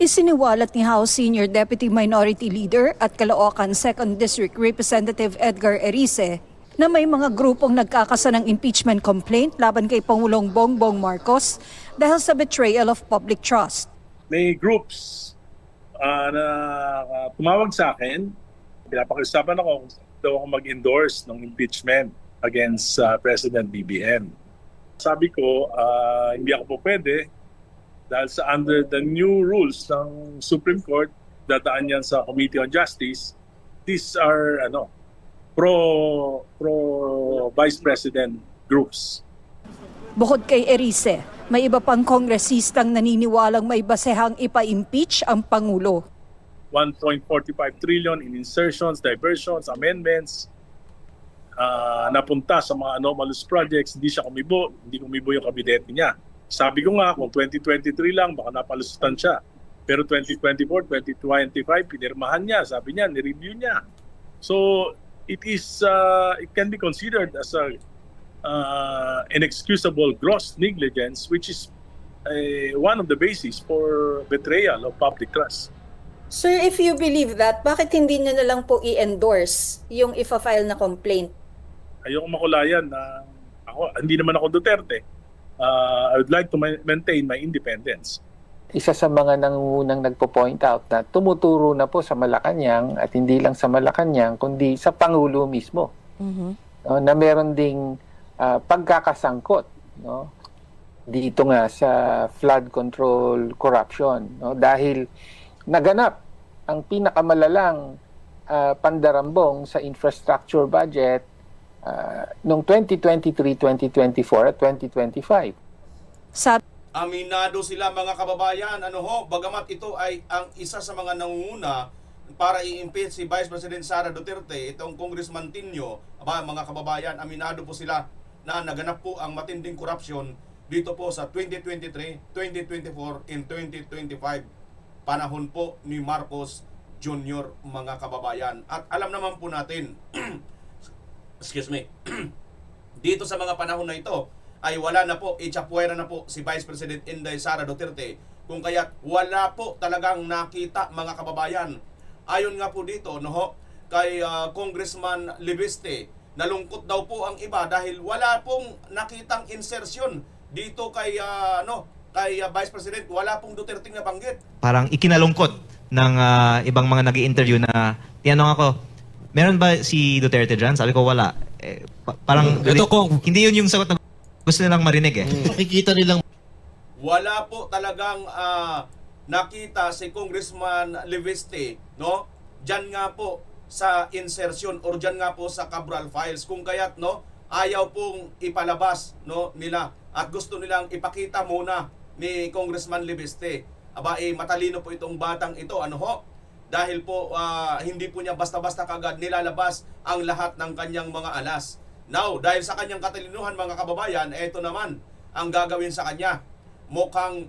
Isiniwalat ni House Senior Deputy Minority Leader at Caloocan 2nd District Representative Edgar Erice na may mga grupong nagkakasa ng impeachment complaint laban kay Pangulong Bongbong Marcos dahil sa betrayal of public trust. May groups na tumawag sa akin, pinapakiusapan ako kung daw ako mag-endorse ng impeachment against President BBM. Sabi ko, hindi ako po pwede dahil sa under the new rules ng Supreme Court, dadaan yan sa Committee on Justice. These are pro Vice President groups. Bukod kay Erice, may iba pang kongresistang naniniwalang may basehang ipa-impeach ang Pangulo. 1.45 trillion in insertions, diversions, amendments, napunta sa mga anomalous projects, hindi kumibo yung kabinete niya. Sabi ko nga, kung 2023 lang, baka napalusutan siya. Pero 2024, 2025, pinirmahan niya, sabi niya, nireview niya. So, it can be considered as inexcusable gross negligence, which is one of the basis for betrayal of public trust. Sir, if you believe that, bakit hindi niyo na lang po i-endorse yung ifa-file na complaint? Ayoko makulayan na hindi naman ako Duterte. I would like to maintain my independence. Isa sa mga nangungunang nagpo-point out na tumuturo na po sa Malacanang at hindi lang sa Malacanang kundi sa Pangulo mismo. Na meron ding pagkakasangkot dito nga sa flood control corruption dahil naganap ang pinakamalalang pandarambong sa infrastructure budget noong 2023, 2024 at 2025. Aminado sila mga kababayan, bagamat ito ay ang isa sa mga nangunguna para i-impeach si Vice President Sara Duterte, itong Congressman Tinio, mga kababayan, aminado po sila na naganap po ang matinding korupsyon dito po sa 2023, 2024, and 2025, panahon po ni Marcos Jr., mga kababayan. At alam naman po natin, excuse me, dito sa mga panahon na ito, ay wala na po, itsapuera na po si Vice President Inday Sara Duterte, kung kaya't wala po talagang nakita, mga kababayan. Ayon nga po dito, kay Congressman Libiste, nalungkot daw po ang iba dahil wala pong nakitang insertion dito kay Vice President, wala pong Duterte na banggit. Parang ikinalungkot ng ibang mga nag-i-interview na tinanong ako, meron ba si Duterte dyan? Sabi ko wala. Parang hindi yun yung sagot na gusto nilang marinig Makikita nilang wala po talagang nakita si Congressman Leviste, Diyan nga po sa insertion or diyan nga po sa Cabral files, kung kaya't ayaw pong ipalabas nila at gusto nilang ipakita muna ni Congressman Leviste. Matalino po itong batang ito, dahil po hindi po niya basta-basta kagad nilalabas ang lahat ng kanyang mga alas. Now, dahil sa kanyang katalinuhan, mga kababayan, ito naman ang gagawin sa kanya. Mukhang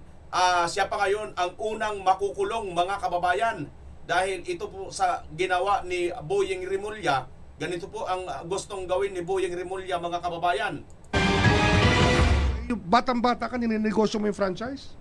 siya pa ngayon ang unang makukulong, mga kababayan. Dahil ito po sa ginawa ni Boyeng Rimulya, ganito po ang gustong gawin ni Boyeng Rimulya, mga kababayan. yung batang-bata ka, ninegosyo mo yung franchise?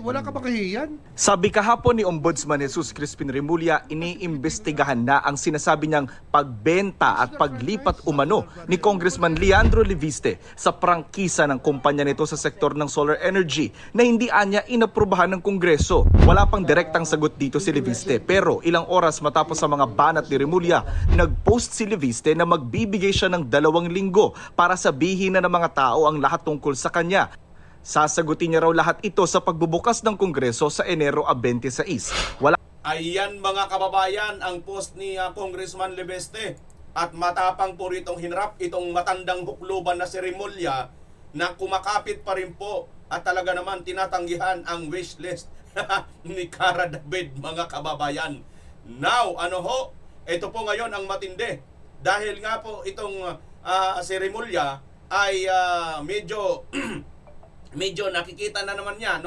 Wala ka ba kahihiyan? Sabi kahapon ni Ombudsman Jesus Crispin Remulla, iniimbestigahan na ang sinasabi niyang pagbenta at paglipat umano ni Congressman Leandro Leviste sa prangkisa ng kumpanya nito sa sektor ng solar energy na hindi anya inaprubahan ng Kongreso. Wala pang direktang sagot dito si Leviste, pero ilang oras matapos sa mga banat ni Remulla, nag-post si Leviste na magbibigay siya ng 2 linggo para sabihin na ng mga tao ang lahat tungkol sa kanya. Sasagutin niya raw lahat ito sa pagbubukas ng Kongreso sa Enero 26. Ayan, mga kababayan, ang post ni Congressman Leviste. At matapang po ritong hinarap itong matandang hukluban na si Remulla na kumakapit pa rin po at talaga naman tinatanggihan ang wishlist ni Cara David, mga kababayan. Now, ito po ngayon ang matindi. Dahil nga po itong si Remulla ay medyo medyo nakikita na naman niya,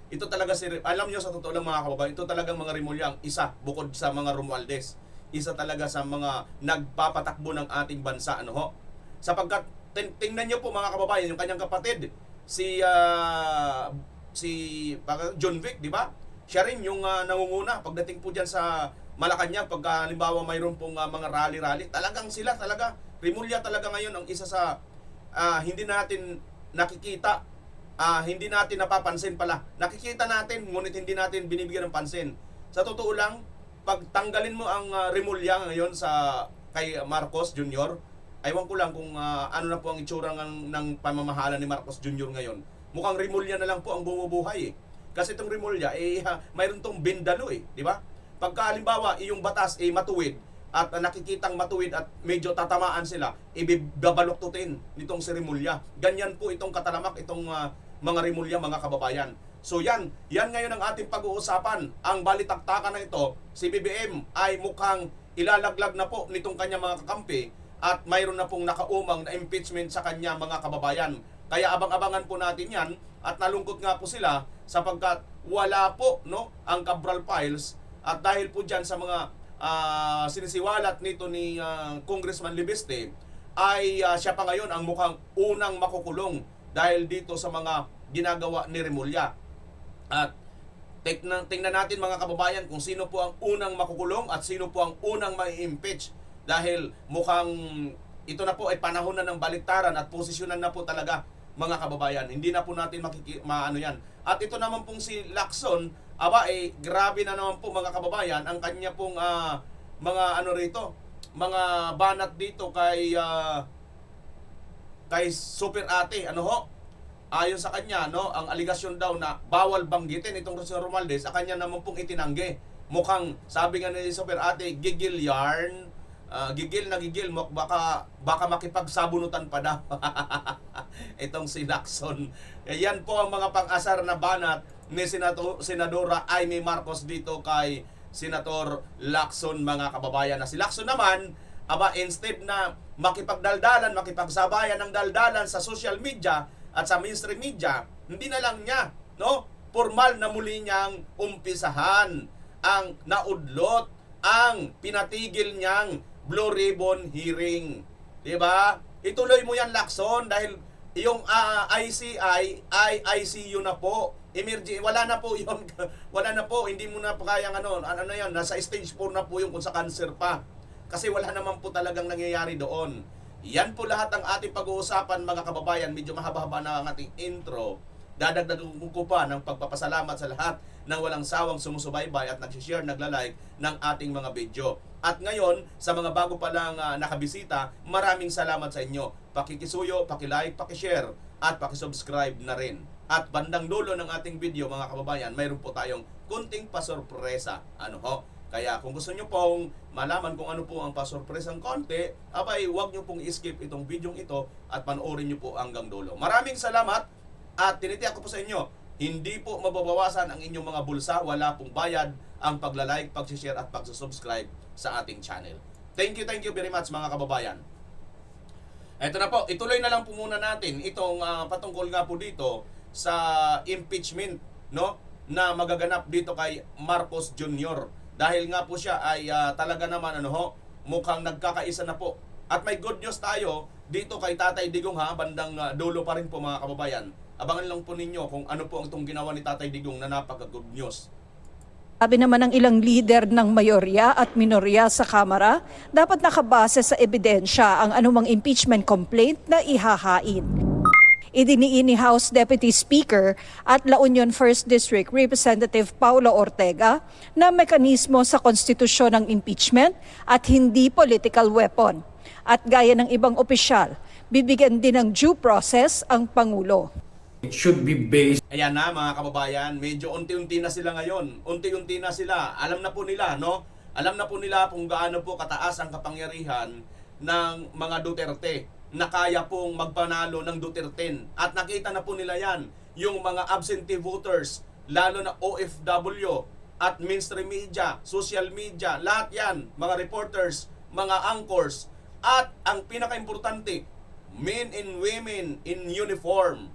ito talaga alam niyo, sa totoo lang mga kababayan, ito talagang mga Remulla ang isa, bukod sa mga Romualdez, isa talaga sa mga nagpapatakbo ng ating bansa, sapagkat tingnan niyo po mga kababayan, yung kanyang kapatid, si John Vic, di ba? siya rin yung nangunguna pagdating po dyan sa Malacanang. Pagka halimbawa mayroon pong mga rally-rally, talagang sila talaga, Remulla talaga ngayon ang isa sa hindi natin nakikita, hindi natin napapansin pala. Nakikita natin, ngunit hindi natin binibigyan ng pansin. Sa totoo lang, pag tanggalin mo ang Remulla ngayon kay Marcos Jr., aywan ko lang kung ano na po ang itsura ng pamamahala ni Marcos Jr. ngayon. Mukhang Remulla na lang po ang bumubuhay eh. Kasi itong Remulla, mayroon tong bindalo eh, di ba? Pagka halimbawa, yung batas matuwid, at nakikitang matuwid at medyo tatamaan sila, ibibabaloktutin nitong si Remulla. Ganyan po itong katalamak, itong mga Remulla, mga kababayan. So yan ngayon ang ating pag-uusapan. Ang balitaktakan na ito, si BBM ay mukhang ilalaglag na po nitong kanya mga kakampi at mayroon na pong nakaumang na impeachment sa kanya mga kababayan. Kaya abang-abangan po natin yan at nalungkot nga po sila sapagkat wala po ang Cabral Files at dahil po dyan sa mga sinisiwalat nito ni Congressman Libiste ay siya pa ngayon ang mukhang unang makukulong dahil dito sa mga ginagawa ni Remulla. At tingnan natin mga kababayan kung sino po ang unang makukulong at sino po ang unang mai-impeach dahil mukhang ito na po ay panahon na ng baliktaran at posisyonan na po talaga mga kababayan. Hindi na po natin maano yan. At ito naman pong si Lacson, grabe na naman po mga kababayan ang kanya pong mga mga banat dito kay Super Ate, ayon sa kanya, ang aligasyon daw na bawal banggitin itong Rosy Romualdez, sa kanya naman pong itinanggi. Mukhang, sabi nga ni Super Ate, gigil yarn, gigil na gigil, baka makipagsabunutan pa daw. Itong si Lacson. Yan po ang mga pang-asar na banat ni Senadora Amy Marcos dito kay Senator Lacson mga kababayan. Na si Lacson naman, instead na makipagdaldalan, makipagsabayan ng daldalan sa social media at sa mainstream media, hindi na lang niya, formal na muli niyang umpisahan ang naudlot, ang pinatigil niyang Blue Ribbon hearing. Diba? Ituloy mo yan, Lacson, dahil yung ICI ay ICU na po. Emergency, wala na po yun. Wala na po, hindi mo na po kayang yan, nasa stage 4 na po yung kung sa cancer pa. Kasi wala naman po talagang nangyayari doon. Yan po lahat ang ating pag-uusapan mga kababayan. Medyo mahaba-haba na ang ating intro. Dadagdagan ko pa ng pagpapasalamat sa lahat ng walang sawang sumusubaybay at nagsishare, nagla-like ng ating mga video. At ngayon, sa mga bago pa lang nakabisita, maraming salamat sa inyo. Pakikisuyo, pakilike, pakishare, at pakisubscribe na rin. At bandang dulo ng ating video mga kababayan, mayroon po tayong kunting pasorpresa. Kaya kung gusto nyo pong malaman kung ano po ang pasorpresang konti, huwag nyo pong i-skip itong video ito at panoorin nyo po hanggang dulo. Maraming salamat at tinitiyak ko po sa inyo, hindi po mababawasan ang inyong mga bulsa, wala pong bayad ang pagla-like, pag-share at pag-subscribe sa ating channel. Thank you very much mga kababayan. Ito na po, ituloy na lang po muna natin itong patungkol nga po dito sa impeachment na magaganap dito kay Marcos Jr. Dahil nga po siya ay talaga naman mukhang nagkakaisa na po. At may good news tayo dito kay Tatay Digong bandang dulo pa rin po mga kababayan. Abangan lang po ninyo kung ano po ang itong ginawa ni Tatay Digong na napaka-good news. Sabi naman ng ilang leader ng mayorya at minorya sa Kamara, dapat nakabase sa ebidensya ang anumang impeachment complaint na ihahain. Idiniin ni House Deputy Speaker at La Union 1st District Representative Paulo Ortega na mekanismo sa konstitusyon ng impeachment at hindi political weapon. At gaya ng ibang opisyal, bibigyan din ng due process ang Pangulo. It should be based. Ayan na mga kababayan, medyo unti-unti na sila ngayon. Unti-unti na sila. Alam na po nila, Alam na po nila kung gaano po kataas ang kapangyarihan ng mga Duterte na kaya pong magpanalo ng Duterte. At nakita na po nila yan. Yung mga absentee voters, lalo na OFW at mainstream media, social media, lahat yan, mga reporters, mga anchors, at ang pinaka-importante, men and women in uniform.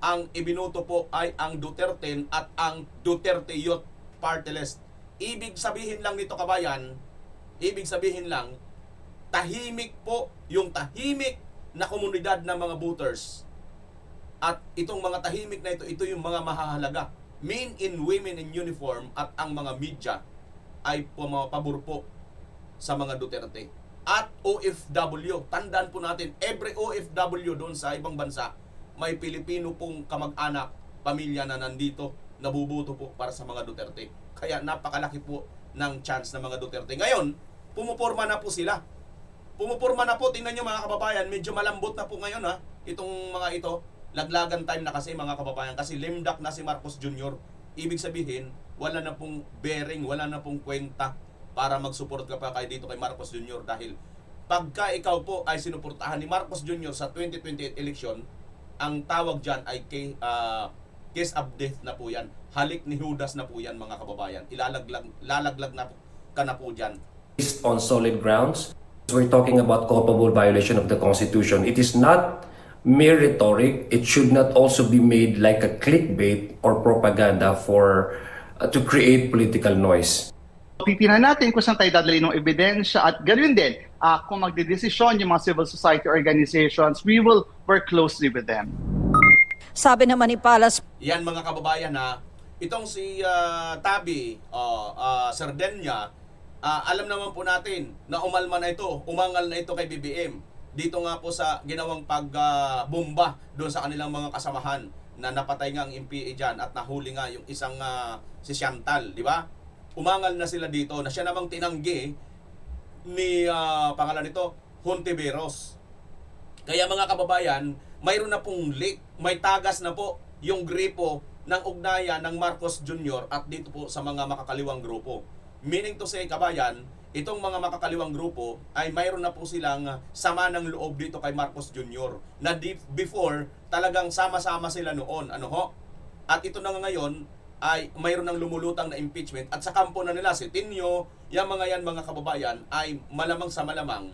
Ang ibinuto po ay ang Duterte at ang Duterte Youth Party List. Ibig sabihin lang nito kabayan, tahimik po yung tahimik na komunidad ng mga voters. At itong mga tahimik na ito yung mga mahahalaga men and women in uniform at ang mga media ay pumapabor po sa mga Duterte. At OFW, tandaan po natin, every OFW doon sa ibang bansa, may Pilipino pong kamag-anak, pamilya na nandito, nabubuto po para sa mga Duterte. Kaya napakalaki po ng chance ng mga Duterte. Ngayon, pumuporma na po sila. Pumuporma na po, tingnan nyo mga kababayan, medyo malambot na po ngayon ha, itong mga ito. Laglagan time na kasi mga kababayan, kasi limdak na si Marcos Jr. Ibig sabihin, wala na pong bearing, wala na pong kwenta para mag-support ka pa kayo dito kay Marcos Jr. Dahil pagka ikaw po ay sinuportahan ni Marcos Jr. sa 2028 election, ang tawag dyan ay case of death na po yan. Halik ni Judas na po yan mga kababayan. Lalaglag na po, ka na po dyan. Based on solid grounds. We're talking about culpable violation of the Constitution. It is not mere rhetoric. It should not also be made like a clickbait or propaganda for to create political noise. Titingnan natin kung saan tayo dadali ng ebidensya at ganoon din, kung magdedesisyon yung mga civil society organizations, we will work closely with them. Sabi naman ni Palas, Yan mga kababayan ha, itong si Tabi, Sardenya, alam naman po natin na umangal na ito kay BBM. Dito nga po sa ginawang pagbomba doon sa kanilang mga kasamahan na napatay nga ang MPA dyan at nahuli nga yung isang si Chantal, di ba? Umangal na sila dito na siya namang tinanggi ni pangalan nito, Hontiveros. Kaya mga kababayan, mayroon na pong leak, may tagas na po yung gripo ng ugnayan ng Marcos Jr. at dito po sa mga makakaliwang grupo. Meaning to say, kabayan, itong mga makakaliwang grupo ay mayroon na po silang sama ng loob dito kay Marcos Jr. na before talagang sama-sama sila noon. Ano ho? At ito na ngayon ay mayroon ng lumulutang na impeachment at sa kampo na nila si Tinio, yung mga kababayan ay malamang sa malamang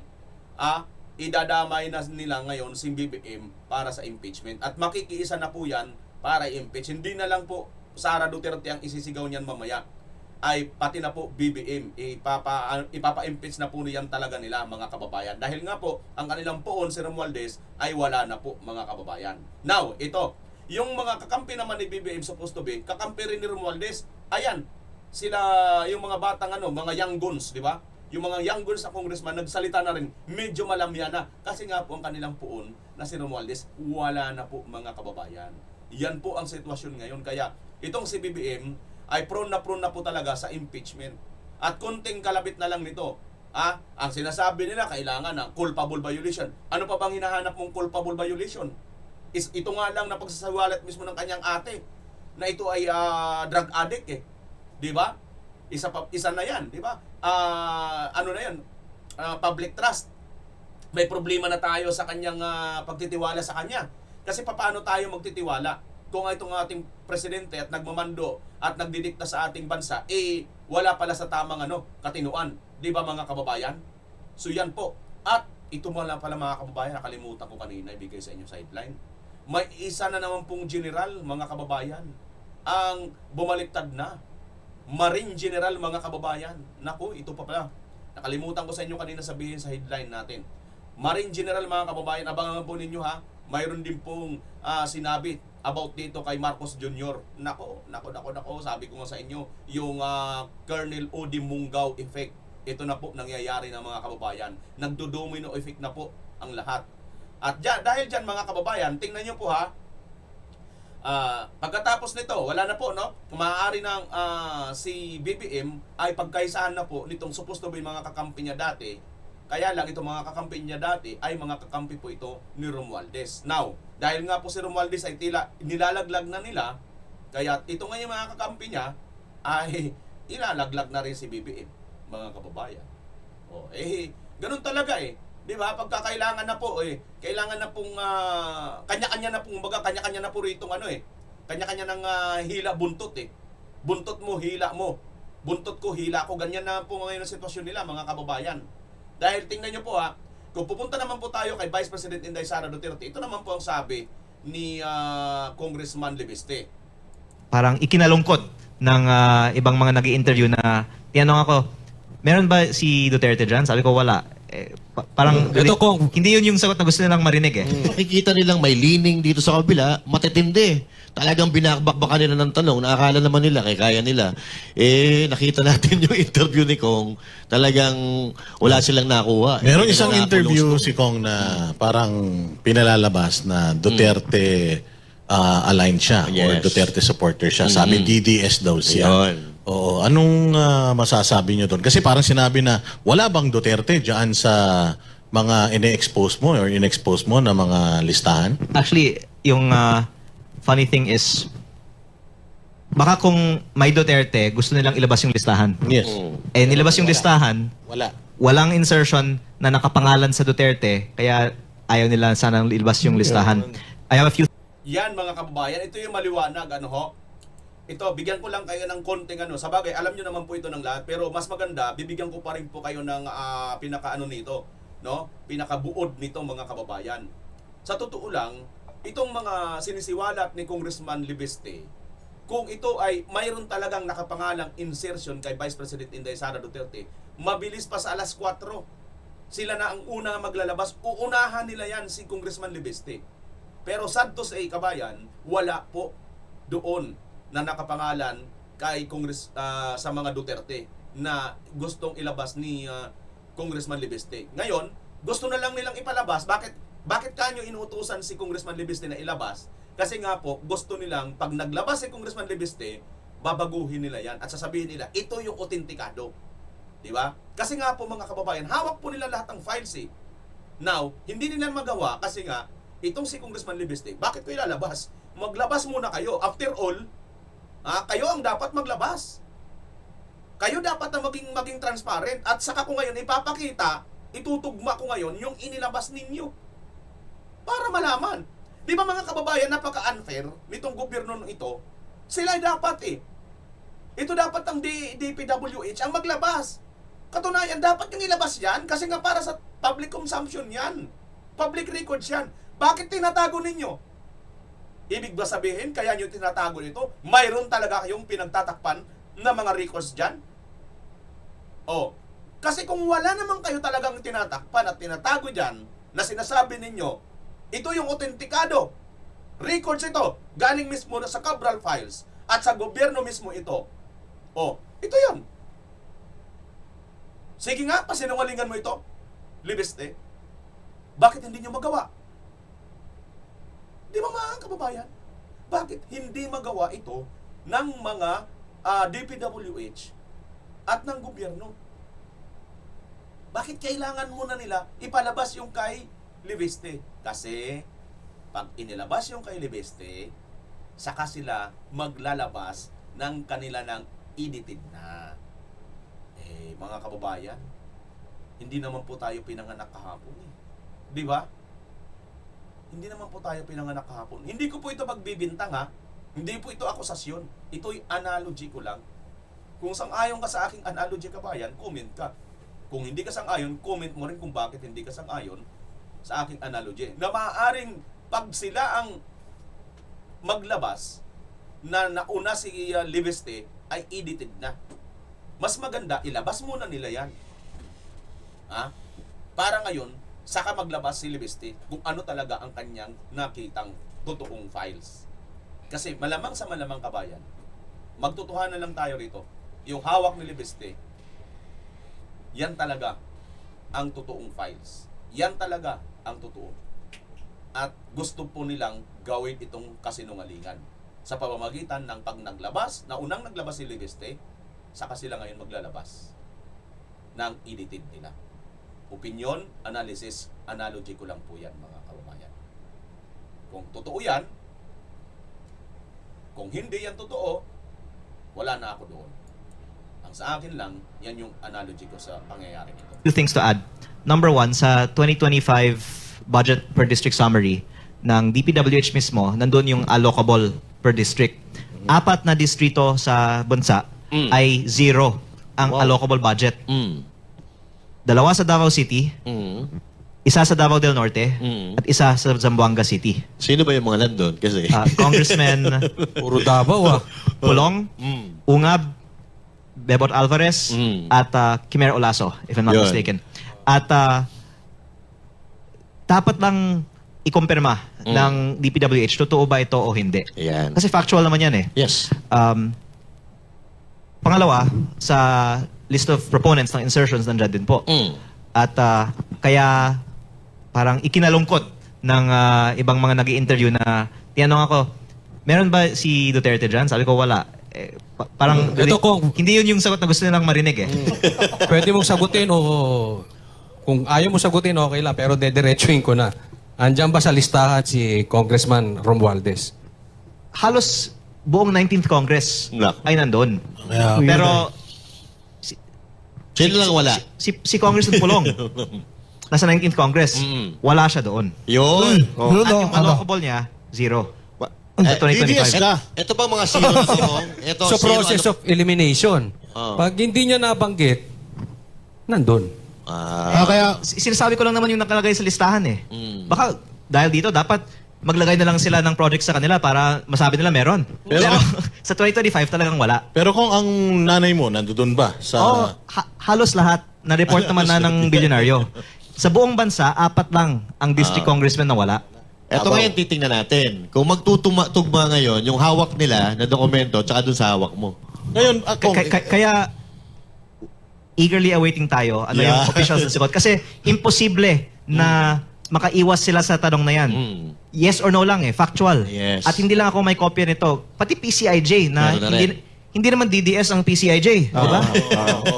idadamay na nila ngayon si BBM para sa impeachment at makikiisa na po yan para i-impeach. Hindi na lang po Sara Duterte ang isisigaw niyan mamaya, ay pati na po BBM, ipapa-impeach na po niyan talaga nila mga kababayan. Dahil nga po, ang kanilang poon si Romualdez ay wala na po mga kababayan. Now, ito, yung mga kakampi naman ni BBM supposed to be, kakampi rin ni Romualdez, ayan, sila, yung mga batang mga young guns, di ba? Yung mga young guns na congressman, nagsalita na rin, medyo malamya na. Kasi nga po ang kanilang poon na si Romualdez, wala na po mga kababayan. Yan po ang sitwasyon ngayon. Kaya itong si BBM, ay prone na po talaga sa impeachment. At konting kalabit na lang nito, ang sinasabi nila kailangan ng culpable violation. Ano pa bang hinahanap mong culpable violation? Ito nga lang na pagsasawalat mismo ng kanyang ate na ito ay drug addict eh. 'Di ba? Isa na 'yan, 'di ba? Ano na 'yan? Public trust. May problema na tayo sa kanyang pagtitiwala sa kanya. Kasi paano tayo magtitiwala kung itong ating presidente at nagmamando at nagdidikta sa ating bansa, wala pala sa tamang katinuan. Di ba mga kababayan? So yan po. At ito pala mga kababayan, nakalimutan ko kanina ibigay sa inyo sideline. May isa na naman pong general, mga kababayan, ang bumaliktad na. Marine General, mga kababayan. Naku, ito pa pala. Nakalimutan ko sa inyo kanina sabihin sa headline natin. Marine General, mga kababayan, abangan po ninyo ha. Mayroon din pong sinabi about dito kay Marcos Jr. Nako, sabi ko nga sa inyo, yung Colonel Odi Mungaw effect. Ito na po nangyayari ng mga kababayan. Nagdo-domino effect na po ang lahat. At dahil dyan mga kababayan, tingnan nyo po ha, pagkatapos nito, wala na po, no? Maaari ng si BBM ay pagkaisahan na po nitong supposed to be mga kakampi niya dati. Kaya lang itong mga kakampi niya dati ay mga kakampi po ito ni Romualdez. Now, dahil nga po si Romualdez ay nilalaglag na nila, kaya ito nga yung mga kakampi niya ay ilalaglag na rin si BBM, mga kababayan. Ganun talaga eh. 'Di ba? Pagkakailangan na po kailangan na pong kanya-kanya na pong kanya-kanya na po ritong kanya-kanya ng hila buntot eh. Buntot mo, hila mo. Buntot ko, hila ko. Ganyan na po ngayon ang sitwasyon nila, mga kababayan. Dahil tingnan nyo po kung pupunta naman po tayo kay Vice President Inday Sara Duterte, ito naman po ang sabi ni Congressman Leviste. Parang ikinalungkot ng ibang mga nag-i-interview na tinanong ako, meron ba si Duterte dyan? Sabi ko wala. parang hindi yun yung sagot na gusto nilang marinig eh. Makikita nilang may leaning dito sa kabila, matitindi. Talagang binakbakbakan nila ng tanong, naakala naman nila, kaya nila. Nakita natin yung interview ni Kong, talagang wala silang nakuha. Meron isang interview si Kong na parang pinalalabas na Duterte aligned siya or Duterte supporter siya. Sabi DDS daw siya. Oo, anong masasabi niyo doon? Kasi parang sinabi na wala bang Duterte diyan sa mga ine-expose mo or in-expose mo na mga listahan? Actually, yung funny thing is, baka kung may Duterte, gusto nilang ilabas yung listahan. Yes. Nilabas yung listahan, walang insertion na nakapangalan sa Duterte, kaya ayaw nila sanang ilabas yung listahan. I have a few Yan mga kababayan, ito yung maliwanag, ano ho. Ito, bigyan ko lang kayo ng konting ano. Sa bagay, alam nyo naman po ito ng lahat, pero mas maganda, bibigyan ko pa rin po kayo ng pinaka-ano nito, no? Pinaka-buod nito mga kababayan. Sa totoo lang, itong mga sinisiwalat ni Congressman Libeste, kung ito ay mayroon talagang nakapangalang insertion kay Vice President Inday Sara Duterte, mabilis pa sa alas 4. Sila na ang una maglalabas. Uunahan nila yan si Congressman Libeste. Pero sad to say, kabayan, wala po doon na nakapangalan kay sa mga Duterte na gustong ilabas ni Congressman Libeste. Ngayon, gusto na lang nilang ipalabas. Bakit kanyo inuutusan si Congressman Libeste na ilabas? Kasi nga po, gusto nilang pag naglabas si Congressman Libeste, babaguhin nila yan at sasabihin nila, ito yung otentikado. Di ba? Kasi nga po mga kababayan, hawak po nila lahat ng files eh. Now, hindi nila magawa kasi nga, itong si Congressman Libeste, bakit ko ilalabas? Maglabas muna kayo. After all, kayo ang dapat maglabas. Kayo dapat na maging transparent. At saka ko ngayon ipapakita, itutugma ko ngayon yung inilabas ninyo. Para malaman. Di ba mga kababayan, napaka-unfair nitong gobyerno ito? Sila dapat ito dapat ang DPWH ang maglabas. Katunayan, dapat yung ilabas yan kasi nga para sa public consumption yan. Public records yan. Bakit tinatago ninyo? Ibig ba sabihin, kaya nyo tinatago nito? Mayroon talaga kayong pinagtatakpan na mga records dyan? Kasi kung wala naman kayo talagang tinatakpan at tinatago dyan, na sinasabi ninyo, ito yung otentikado. Records ito, galing mismo na sa Cabral Files at sa gobyerno mismo ito. Ito yun. Sige nga, pasinungalingan mo ito, Libeste. Bakit hindi nyo magawa? Di ba mga kababayan? Bakit hindi magawa ito ng mga DPWH at ng gobyerno? Bakit kailangan muna nila ipalabas yung kay Libeste? Kasi pag inilabas yung kay Libeste, saka sila maglalabas ng kanila ng edited na. Mga kababayan, hindi naman po tayo pinanganak kahapon Di ba? Hindi naman po tayo pinanganak kahapon. Hindi ko po ito pagbibintang Hindi po ito akusasyon. Ito'y analogy ko lang. Kung sang-ayon ka sa aking analogy, kabayan, comment ka. Kung hindi ka sang-ayon, comment mo rin kung bakit hindi ka sang-ayon sa aking analogy. Na maaaring pag sila ang maglabas na nauna si Libeste ay edited na. Mas maganda, ilabas muna nila yan. Para ngayon, saka maglabas si Libeste kung ano talaga ang kanyang nakitang totoong files. Kasi malamang sa malamang, kabayan, magtutuhanan lang tayo rito. Yung hawak ni Libeste, yan talaga ang totoong files. Yan talaga ang totoo. At gusto po nilang gawin itong kasinungalingan sa pamamagitan ng pag naglabas, na unang naglabas si Libeste, saka sila ngayon maglalabas ng edited nila. Opinion, analysis, analogy ko lang po yan, mga kababayan. Kung totoo yan, kung hindi yan totoo, wala na ako doon. Ang sa akin lang, yan yung analogy ko sa pangyayaring ito. Two things to add. Number one, sa 2025 budget per district summary ng DPWH mismo, nandun yung allocable per district. 4 na distrito sa bansa ay 0 ang allocable budget. 2 sa Davao City, 1 sa Davao del Norte, at 1 sa Zamboanga City. Sino ba yung mga nandun? Kasi Congressman Puro Davao Pulong, Ungab, Bebot Alvarez, at Kimer Olaso, if I'm not mistaken. At dapat lang ikumpirma ng DPWH, totoo ba ito o hindi. Yan. Kasi factual naman yan eh. Yes. Pangalawa, sa list of proponents ng insertions nandyan din po. At kaya parang ikinalungkot ng ibang mga nag-i-interview na tinanong ako, meron ba si Duterte dyan? Sabi ko, wala. Parang Ito, Kong. hindi yun yung sagot na gusto nilang marinig eh. Pwede mong sagutin o kung ayaw mo sagutin, okay lang. Pero dediretsuhin ko na. Andyan ba sa listahan si Congressman Romualdez? Halos buong 19th Congress Nako. ay nandun. Yeah. Pero Sino lang wala? si Congressman Pulong, nasa 19th Congress, wala siya doon. Yun. At yung allocable niya, zero. Sa 2025. Ito pa mga zero na Kong. Ito, So process of elimination. Oh. Pag hindi niya nabanggit, nandun. Kaya, Sinasabi ko lang naman yung nakalagay sa listahan eh. Baka dahil dito, dapat maglagay na lang sila ng project sa kanila para masabi nila meron. Pero sa 2025 talagang wala. Pero kung ang nanay mo nandoon ba sa Halos lahat na-report naman na ng bilyonaryo. Sa buong bansa, 4 lang ang district congressman na wala. ito ngayon titingnan natin. Kung magtutugma ngayon, yung hawak nila na dokumento, tsaka dun sa hawak mo. ngayon Kaya eagerly awaiting tayo ano yung officials na sagot. Kasi imposible na makaiwas sila sa tanong na yan. Yes or no lang eh, factual. Yes. At hindi lang ako may kopya nito. Pati PCIJ na Meron na rin. hindi naman DDS ang PCIJ, di ba?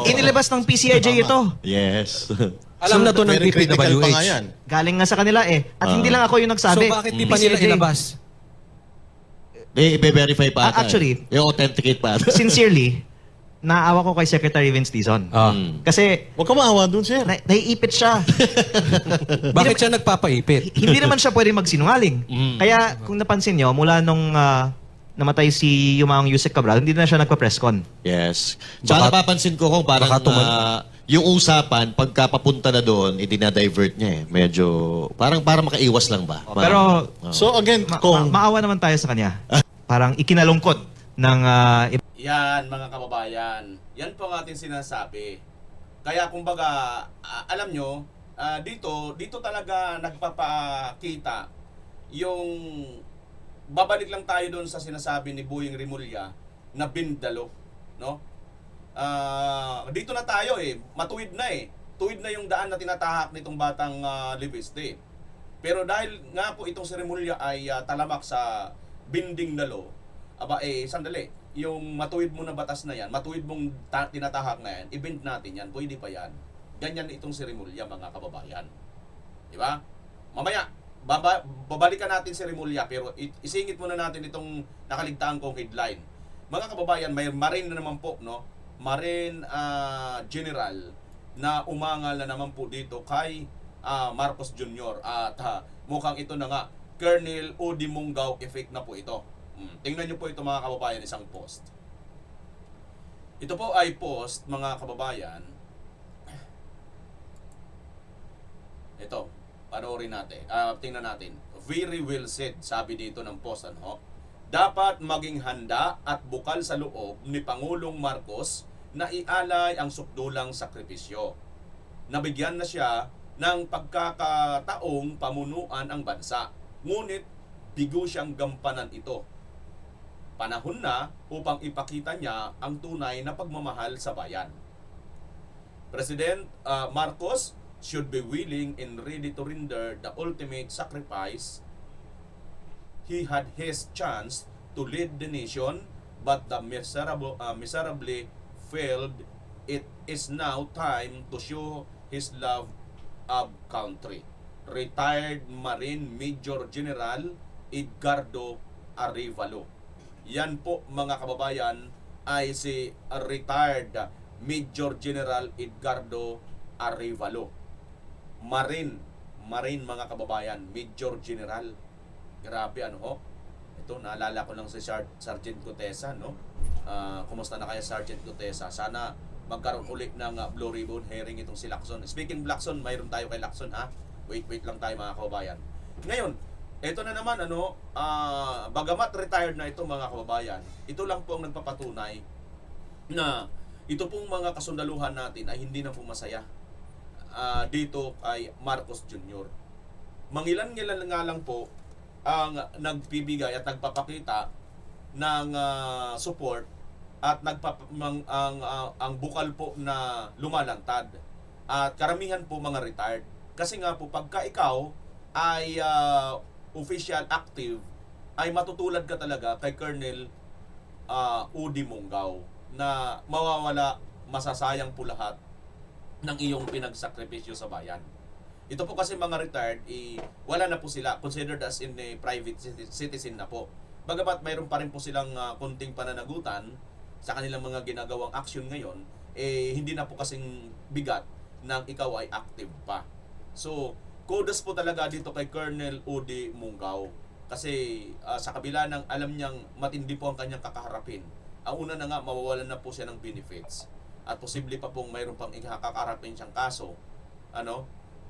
Inilabas ng PCIJ ito. Yes. Alam na to ng very critical pa nga DPWH. yan. Galing nga sa kanila eh. At hindi lang ako yung So nagsabi. bakit di pa nila PCIJ. ilabas? I-verify pa ata. Actually, i-authenticate pa ata. Sincerely, naawa ko kay Secretary Vince Dizon. Kasi Huwag ka maawa dun, sir. naiipit siya. Bakit siya nagpapaipit? Hindi naman siya pwede magsinungaling. Kaya kung napansin nyo, mula nung namatay si Yumaong Yusek Cabral, hindi na siya nagpa-presscon. Yes. Tsaka napapansin ko kung parang yung usapan, pagka papunta na doon, idinadivert niya eh. Medyo, para makaiwas lang ba? Pero, So again, kung maawa naman tayo sa kanya. Parang ikinalungkot ng Yan, mga kababayan. Yan po ang ating sinasabi. Kaya kumbaga, alam nyo, dito talaga nagpapakita yung babalik lang tayo doon sa sinasabi ni Boying Rimulya na bindalo, no? Dito na tayo eh, matuwid na eh. Tuwid na yung daan na tinatahak nitong batang Leviste. Pero dahil nga po itong si Rimulya ay talamak sa binding dalo, sandali, yung matuwid mo na batas na yan, matuwid mong tinatahak na yan, i-bend natin yan, pwede pa yan. Ganyan itong si Rimulya, mga kababayan. Di ba? Mamaya, babalikan natin si Rimulya, pero isingit muna natin itong nakaligtaan kong headline. Mga kababayan, may marine na naman po, no? Marine General na umangal na naman po dito kay Marcos Jr. At mukhang ito na nga, Colonel Odi Mungaw effect na po ito. Tingnan nyo po ito, mga kababayan, isang post. Ito po ay post, mga kababayan. Ito, panoorin natin. Tingnan natin. Very well said, sabi dito ng post. Dapat maging handa at bukal sa loob ni Pangulong Marcos na ialay ang sukdulang sakripisyo. Nabigyan na siya ng pagkakataong pamunuan ang bansa. Ngunit bigo siyang gampanan ito. Panahon na upang ipakita niya ang tunay na pagmamahal sa bayan. President Marcos should be willing and ready to render the ultimate sacrifice. He had his chance to lead the nation, but the miserably failed. It is now time to show his love of country. Retired Marine Major General Edgardo Arevalo. Yan po, mga kababayan, ay si retired Major General Edgardo Arevalo. Marine, mga kababayan, Major General. Grabe, Ito, naalala ko lang si Sergeant Gutesa, no? Kumusta na kaya Sergeant Gutesa? Sana magkaroon ulit ng Blue Ribbon hearing itong si Lacson. Speaking of Lacson, mayroon tayo kay Lacson, ha? Wait lang tayo, mga kababayan. Ngayon, ito na naman, bagamat retired na ito, mga kababayan, ito lang po ang nagpapatunay na ito pong mga kasundaluhan natin ay hindi na po masaya. dito kay Marcos Jr. Mangilan-ngilan nga lang po ang nagpibigay at nagpapakita ng support at ang bukal po na lumalantad. At karamihan po mga retired. Kasi nga po pagka ikaw ay official active, ay matutulad ka talaga kay Colonel Udi Munggaw na mawawala, masasayang po lahat ng iyong pinagsakripisyo sa bayan. Ito po kasi mga retired, wala na po sila, considered as in a private citizen na po. Bagamat mayroon pa rin po silang konting pananagutan sa kanilang mga ginagawang action ngayon, hindi na po kasing bigat nang ikaw ay active pa. So, kudos po talaga dito kay Colonel Udi Munggaw. Kasi sa kabila ng alam niyang matindi po ang kanyang kakaharapin, ang una na nga, mawawalan na po siya ng benefits. At posible pa pong mayroon pang ikakaharapin siyang kaso,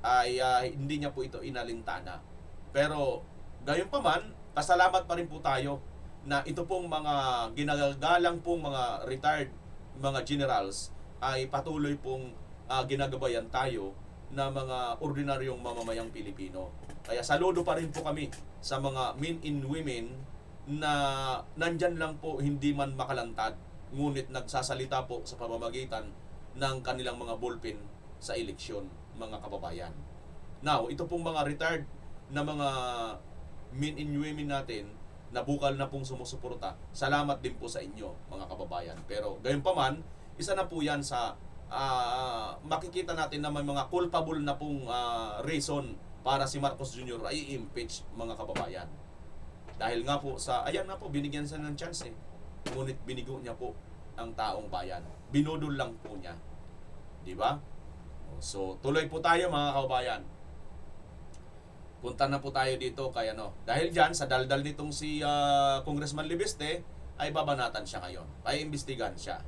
ay hindi niya po ito inalintana. Pero gayon pa man, pasalamat pa rin po tayo na ito pong mga ginagagalang pong mga retired mga generals ay patuloy pong ginagabayan tayo na mga ordinaryong mamamayang Pilipino. Kaya saludo pa rin po kami sa mga men and women na nandyan lang po, hindi man makalantad, ngunit nagsasalita po sa pamamagitan ng kanilang mga ballpen sa eleksyon, mga kababayan. Now, ito pong mga retired na mga men and women natin na bukal na pong sumusuporta, salamat din po sa inyo, mga kababayan. Pero gayon pa man, isa na po yan sa makikita natin na may mga culpable na pong reason para si Marcos Jr. ay i-impeach, mga kababayan. Dahil nga po ayan nga po, binigyan siya ng chance ngunit binigo niya po ang taong bayan. Binudol lang po niya. Di ba? So, tuloy po tayo mga kababayan. Punta na po tayo dito kay dahil dyan, sa daldal nitong si Congressman Libiste, ay babanatan siya ngayon. Ay imbestigahan siya.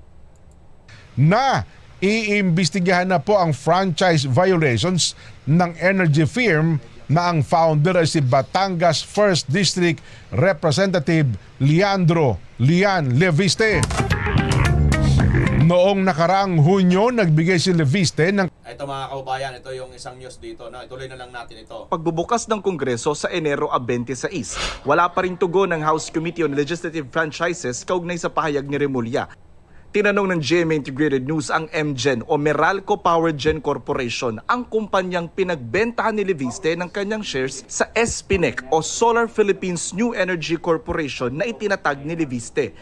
Iimbestigahan na po ang franchise violations ng energy firm na ang founder ay si Batangas 1st District Representative Leandro Lian Leviste. Noong nakaraang Hunyo, nagbigay si Leviste ng Ito mga kababayan, ito yung isang news dito. Ituloy na lang natin ito. Pagbubukas ng Kongreso sa Enero 26, wala pa ring tugon ng House Committee on Legislative Franchises kaugnay sa pahayag ni Remulla. Tinanong ng GMA Integrated News ang MGen o Meralco Power Gen Corporation ang kumpanyang pinagbentahan ni Leviste ng kanyang shares sa SPNEC o Solar Philippines New Energy Corporation na itinatag ni Leviste.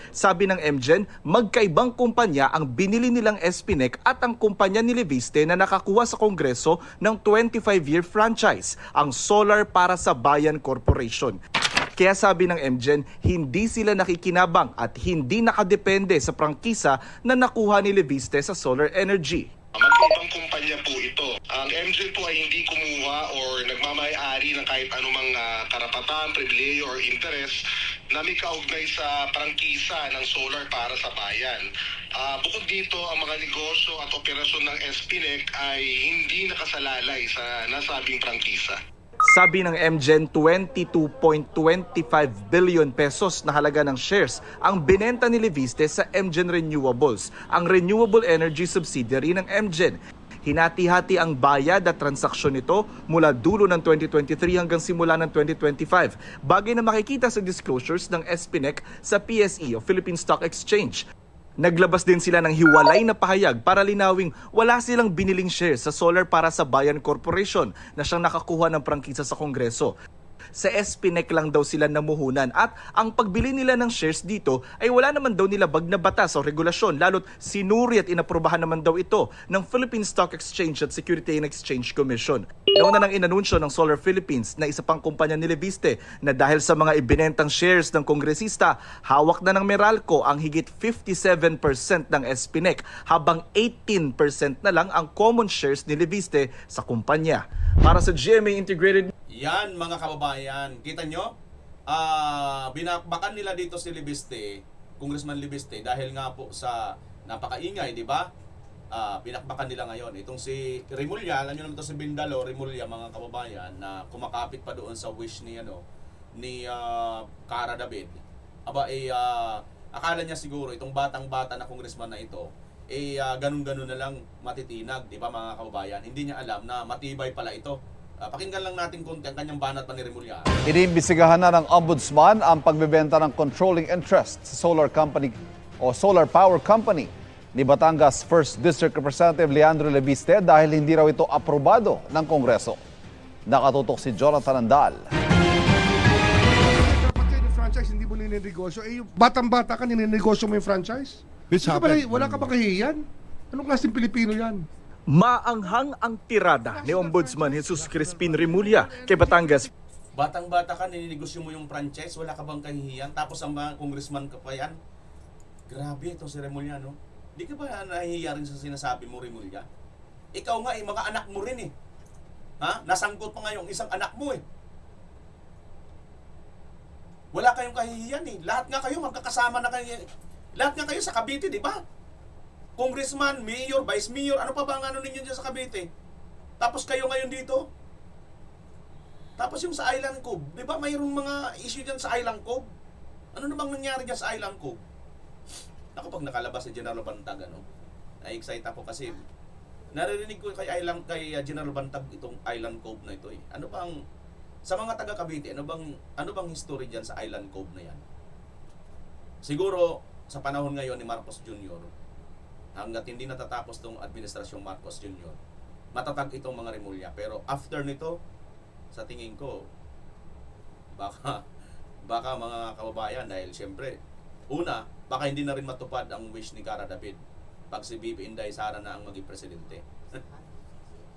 Sabi ng MGen, magkaibang kumpanya ang binili nilang SPNEC at ang kumpanya ni Leviste na nakakuha sa Kongreso ng 25-year franchise, ang Solar para sa Bayan Corporation. Kaya sabi ng MGen, hindi sila nakikinabang at hindi nakadepende sa prangkisa na nakuha ni Leviste sa solar energy. Magkaibang kumpanya po ito. Ang MGen po ay hindi kumuha or nagmamay-ari ng kahit anumang karapatan, pribileyo or interest na may kaugnay sa prangkisa ng solar para sa bayan. Bukod dito, ang mga negosyo at operasyon ng SPNEC ay hindi nakasalalay sa nasabing prangkisa. Sabi ng MGen, 22.25 billion pesos na halaga ng shares ang binenta ni Leviste sa MGen Renewables, ang renewable energy subsidiary ng MGen. Hinati-hati ang bayad at transaksyon nito mula dulo ng 2023 hanggang simula ng 2025, bagay na makikita sa disclosures ng SPNEC sa PSE o Philippine Stock Exchange. Naglabas din sila ng hiwalay na pahayag para linawing wala silang biniling shares sa Solar para sa Bayan Corporation na siyang nakakuha ng prangkisa sa Kongreso. Sa SPNEC lang daw sila namuhunan at ang pagbili nila ng shares dito ay wala naman daw nilabag na batas o regulasyon, lalo't sinuri at inaprubahan naman daw ito ng Philippine Stock Exchange at Security and Exchange Commission. Nauna nang inanunsyo ng Solar Philippines na isa pang kumpanya ni Leviste na dahil sa mga ibinentang shares ng kongresista, hawak na ng Meralco ang higit 57% ng SPNEC habang 18% na lang ang common shares ni Leviste sa kumpanya. Para sa GMA Integrated Yan mga kababayan, kita nyo? Binakbakan nila dito si Leviste, Congressman Leviste, dahil nga po sa napakaingay, di ba? Binakbakan nila ngayon. Itong si Remulla, alam nyo naman ito si Bindalo, Remulla mga kababayan, na kumakapit pa doon sa wish ni Cara David. Akala niya siguro itong batang-bata na congressman na ito, ganun-ganun na lang matitinag, di ba mga kababayan? Hindi niya alam na matibay pala ito. Pakinggan lang natin konti ang kanyang banat pa ni Remulla. Iniimbestigahan na ng Ombudsman ang pagbebenta ng controlling interest sa solar company o solar power company ni Batangas 1st District Representative Leandro Leviste dahil hindi raw ito aprobado ng Kongreso. Nakatutok si Jonathan Andal. Dapat kayo yung franchise, hindi mo ninegosyo. Yung batang-bata ka, ninegosyo mo yung franchise? Wala ka ba kahihiyan? Anong klaseng Pilipino yan? Maanghang ang tirada ni Ombudsman Jesus Crispin Remulla kay Batangas. Batang-bata ka, nininegosyo mo yung franchise, wala ka bang kahihiyan? Tapos ang mga congressman ka pa yan? Grabe itong si Remulla, no? Di ka ba nahihiya rin sa sinasabi mo, Remulla? Ikaw nga, mga anak mo rin eh. Ha? Nasangkot pa nga yung isang anak mo eh. Wala kayong kahihiyan eh. Lahat nga kayo magkakasama na kayo. Lahat nga kayo sa Cavite, di ba? Congressman, mayor, vice mayor, ano pa ba ang ano ninyo dyan sa Cavite? Tapos kayo ngayon dito? Tapos yung sa Island Cove, di ba mayroong mga issue dyan sa Island Cove? Ano namang nangyari dyan sa Island Cove? Ako pag nakalabas si General Bantag, na-excite ako kasi naririnig ko kay General Bantag itong Island Cove na ito eh. Ano bang, sa mga taga Cavite, ano bang history dyan sa Island Cove na yan? Siguro, sa panahon ngayon ni Marcos Jr., hanggat hindi natatapos tong administrasyong Marcos Jr., matatag itong mga Remulla. Pero after nito, sa tingin ko, baka mga kababayan, dahil siyempre, una, baka hindi na rin matupad ang wish ni Cara David pag si Bibi Inday Sara na ang maging presidente.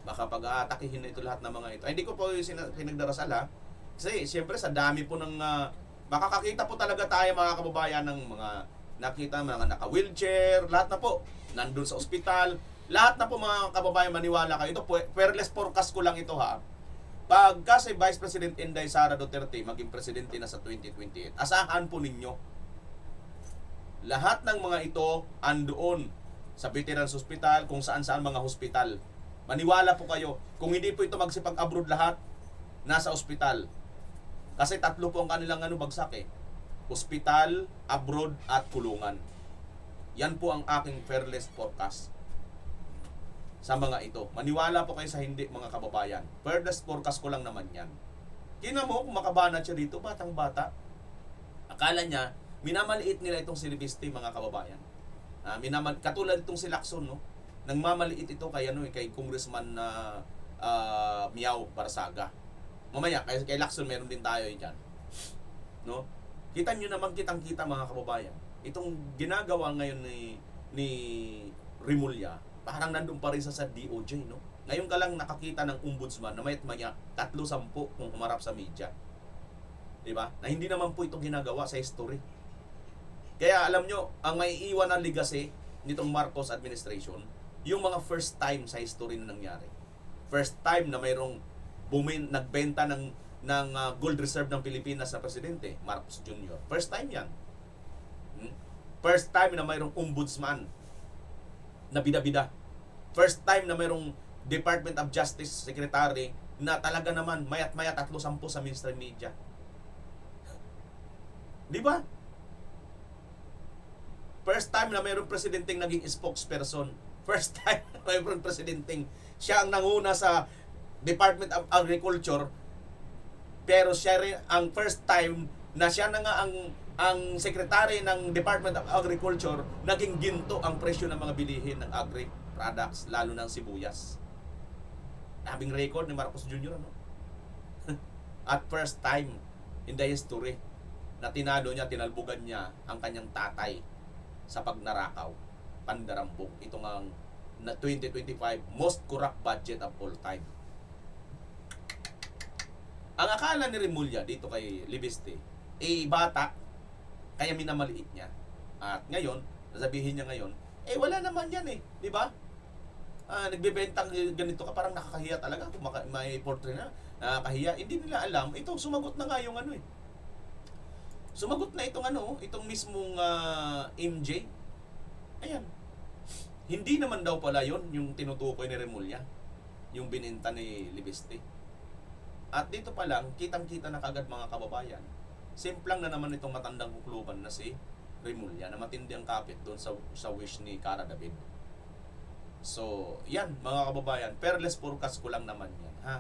Baka pag-aatakihin na ito lahat ng mga ito. Ay, hindi ko po pinagdarasal ha. Kasi siyempre sa dami po ng makakakita po talaga tayo mga kababayan ng mga nakita, mga naka-wheelchair, lahat na po. Nandun sa ospital, lahat na po mga kababayan maniwala kayo. Ito po, fearless forecast ko lang ito ha. Pagka si Vice President Inday Sara Duterte maging presidente na sa 2028, asahan po ninyo lahat ng mga ito andoon sa Veterans Hospital, kung saan-saan mga hospital. Maniwala po kayo, kung hindi po ito magsipag-abroad lahat, nasa ospital. Kasi 3 po ang kanilang bagsak eh. Hospital, abroad, at kulungan. Yan po ang aking fearless forecast sa mga ito. Maniwala po kayo sa hindi, mga kababayan. Fearless forecast ko lang naman yan. Kina mo, kung makabanat siya dito, batang-bata. Akala niya, minamaliit nila itong si Leviste, mga kababayan. Katulad itong si Lacson, no? Nangmamaliit ito kay Congressman na Miao Barsaga. Mamaya, kay Lacson meron din tayo dyan. No? Kita nyo naman, kitang-kita mga kababayan. Itong ginagawa ngayon ni Remulla, parang nandun pa rin sa DOJ, no? Ngayon ka lang nakakita ng ombudsman na mayat maya 3-10 kung humarap sa media. Diba? Na hindi naman po ito ginagawa sa history. Kaya alam nyo, ang may iwan ng legacy nitong Marcos administration, yung mga first time sa history na nangyari. First time na mayroong nagbenta ng gold reserve ng Pilipinas sa presidente, Marcos Jr. First time yan. First time na mayroong ombudsman na bida-bida. First time na mayroong Department of Justice Secretary na talaga naman mayat-maya 3-10 sa mainstream media. Di ba? First time na mayroong presidenteng naging spokesperson. First time na mayroong presidenteng siya ang nanguna sa Department of Agriculture, pero siya rin ang first time na siya na nga ang secretary ng Department of Agriculture, naging ginto ang presyo ng mga bilihin ng agri products, lalo ng sibuyas. Daming record ni Marcos Jr. ano? At first time in the history na tinalbugan niya ang kanyang tatay sa pagnarakaw, pandarambong. Ito nga ang 2025 most corrupt budget of all time. Ang akala ni Remulla dito kay Leviste, bata, kaya minamaliit niya. At ngayon, sasabihin niya ngayon, wala naman yan di ba? Nagbebentang ganito ka, parang nakakahiya talaga kung may portrait na nakakahiya. Hindi nila alam, ito sumagot na nga yung sumagot na itong mismong MJ. Ayan. Hindi naman daw pala yon yung tinutukoy ni Remulla, yung bininta ni Leviste. At dito pa lang, kitang-kita na kagad mga kababayan. Simplang na naman itong matandang hukluban na si Remulla na matindi ang kapit doon sa wish ni Cara David. So, yan mga kababayan, perles forecast ko lang naman yan, ha?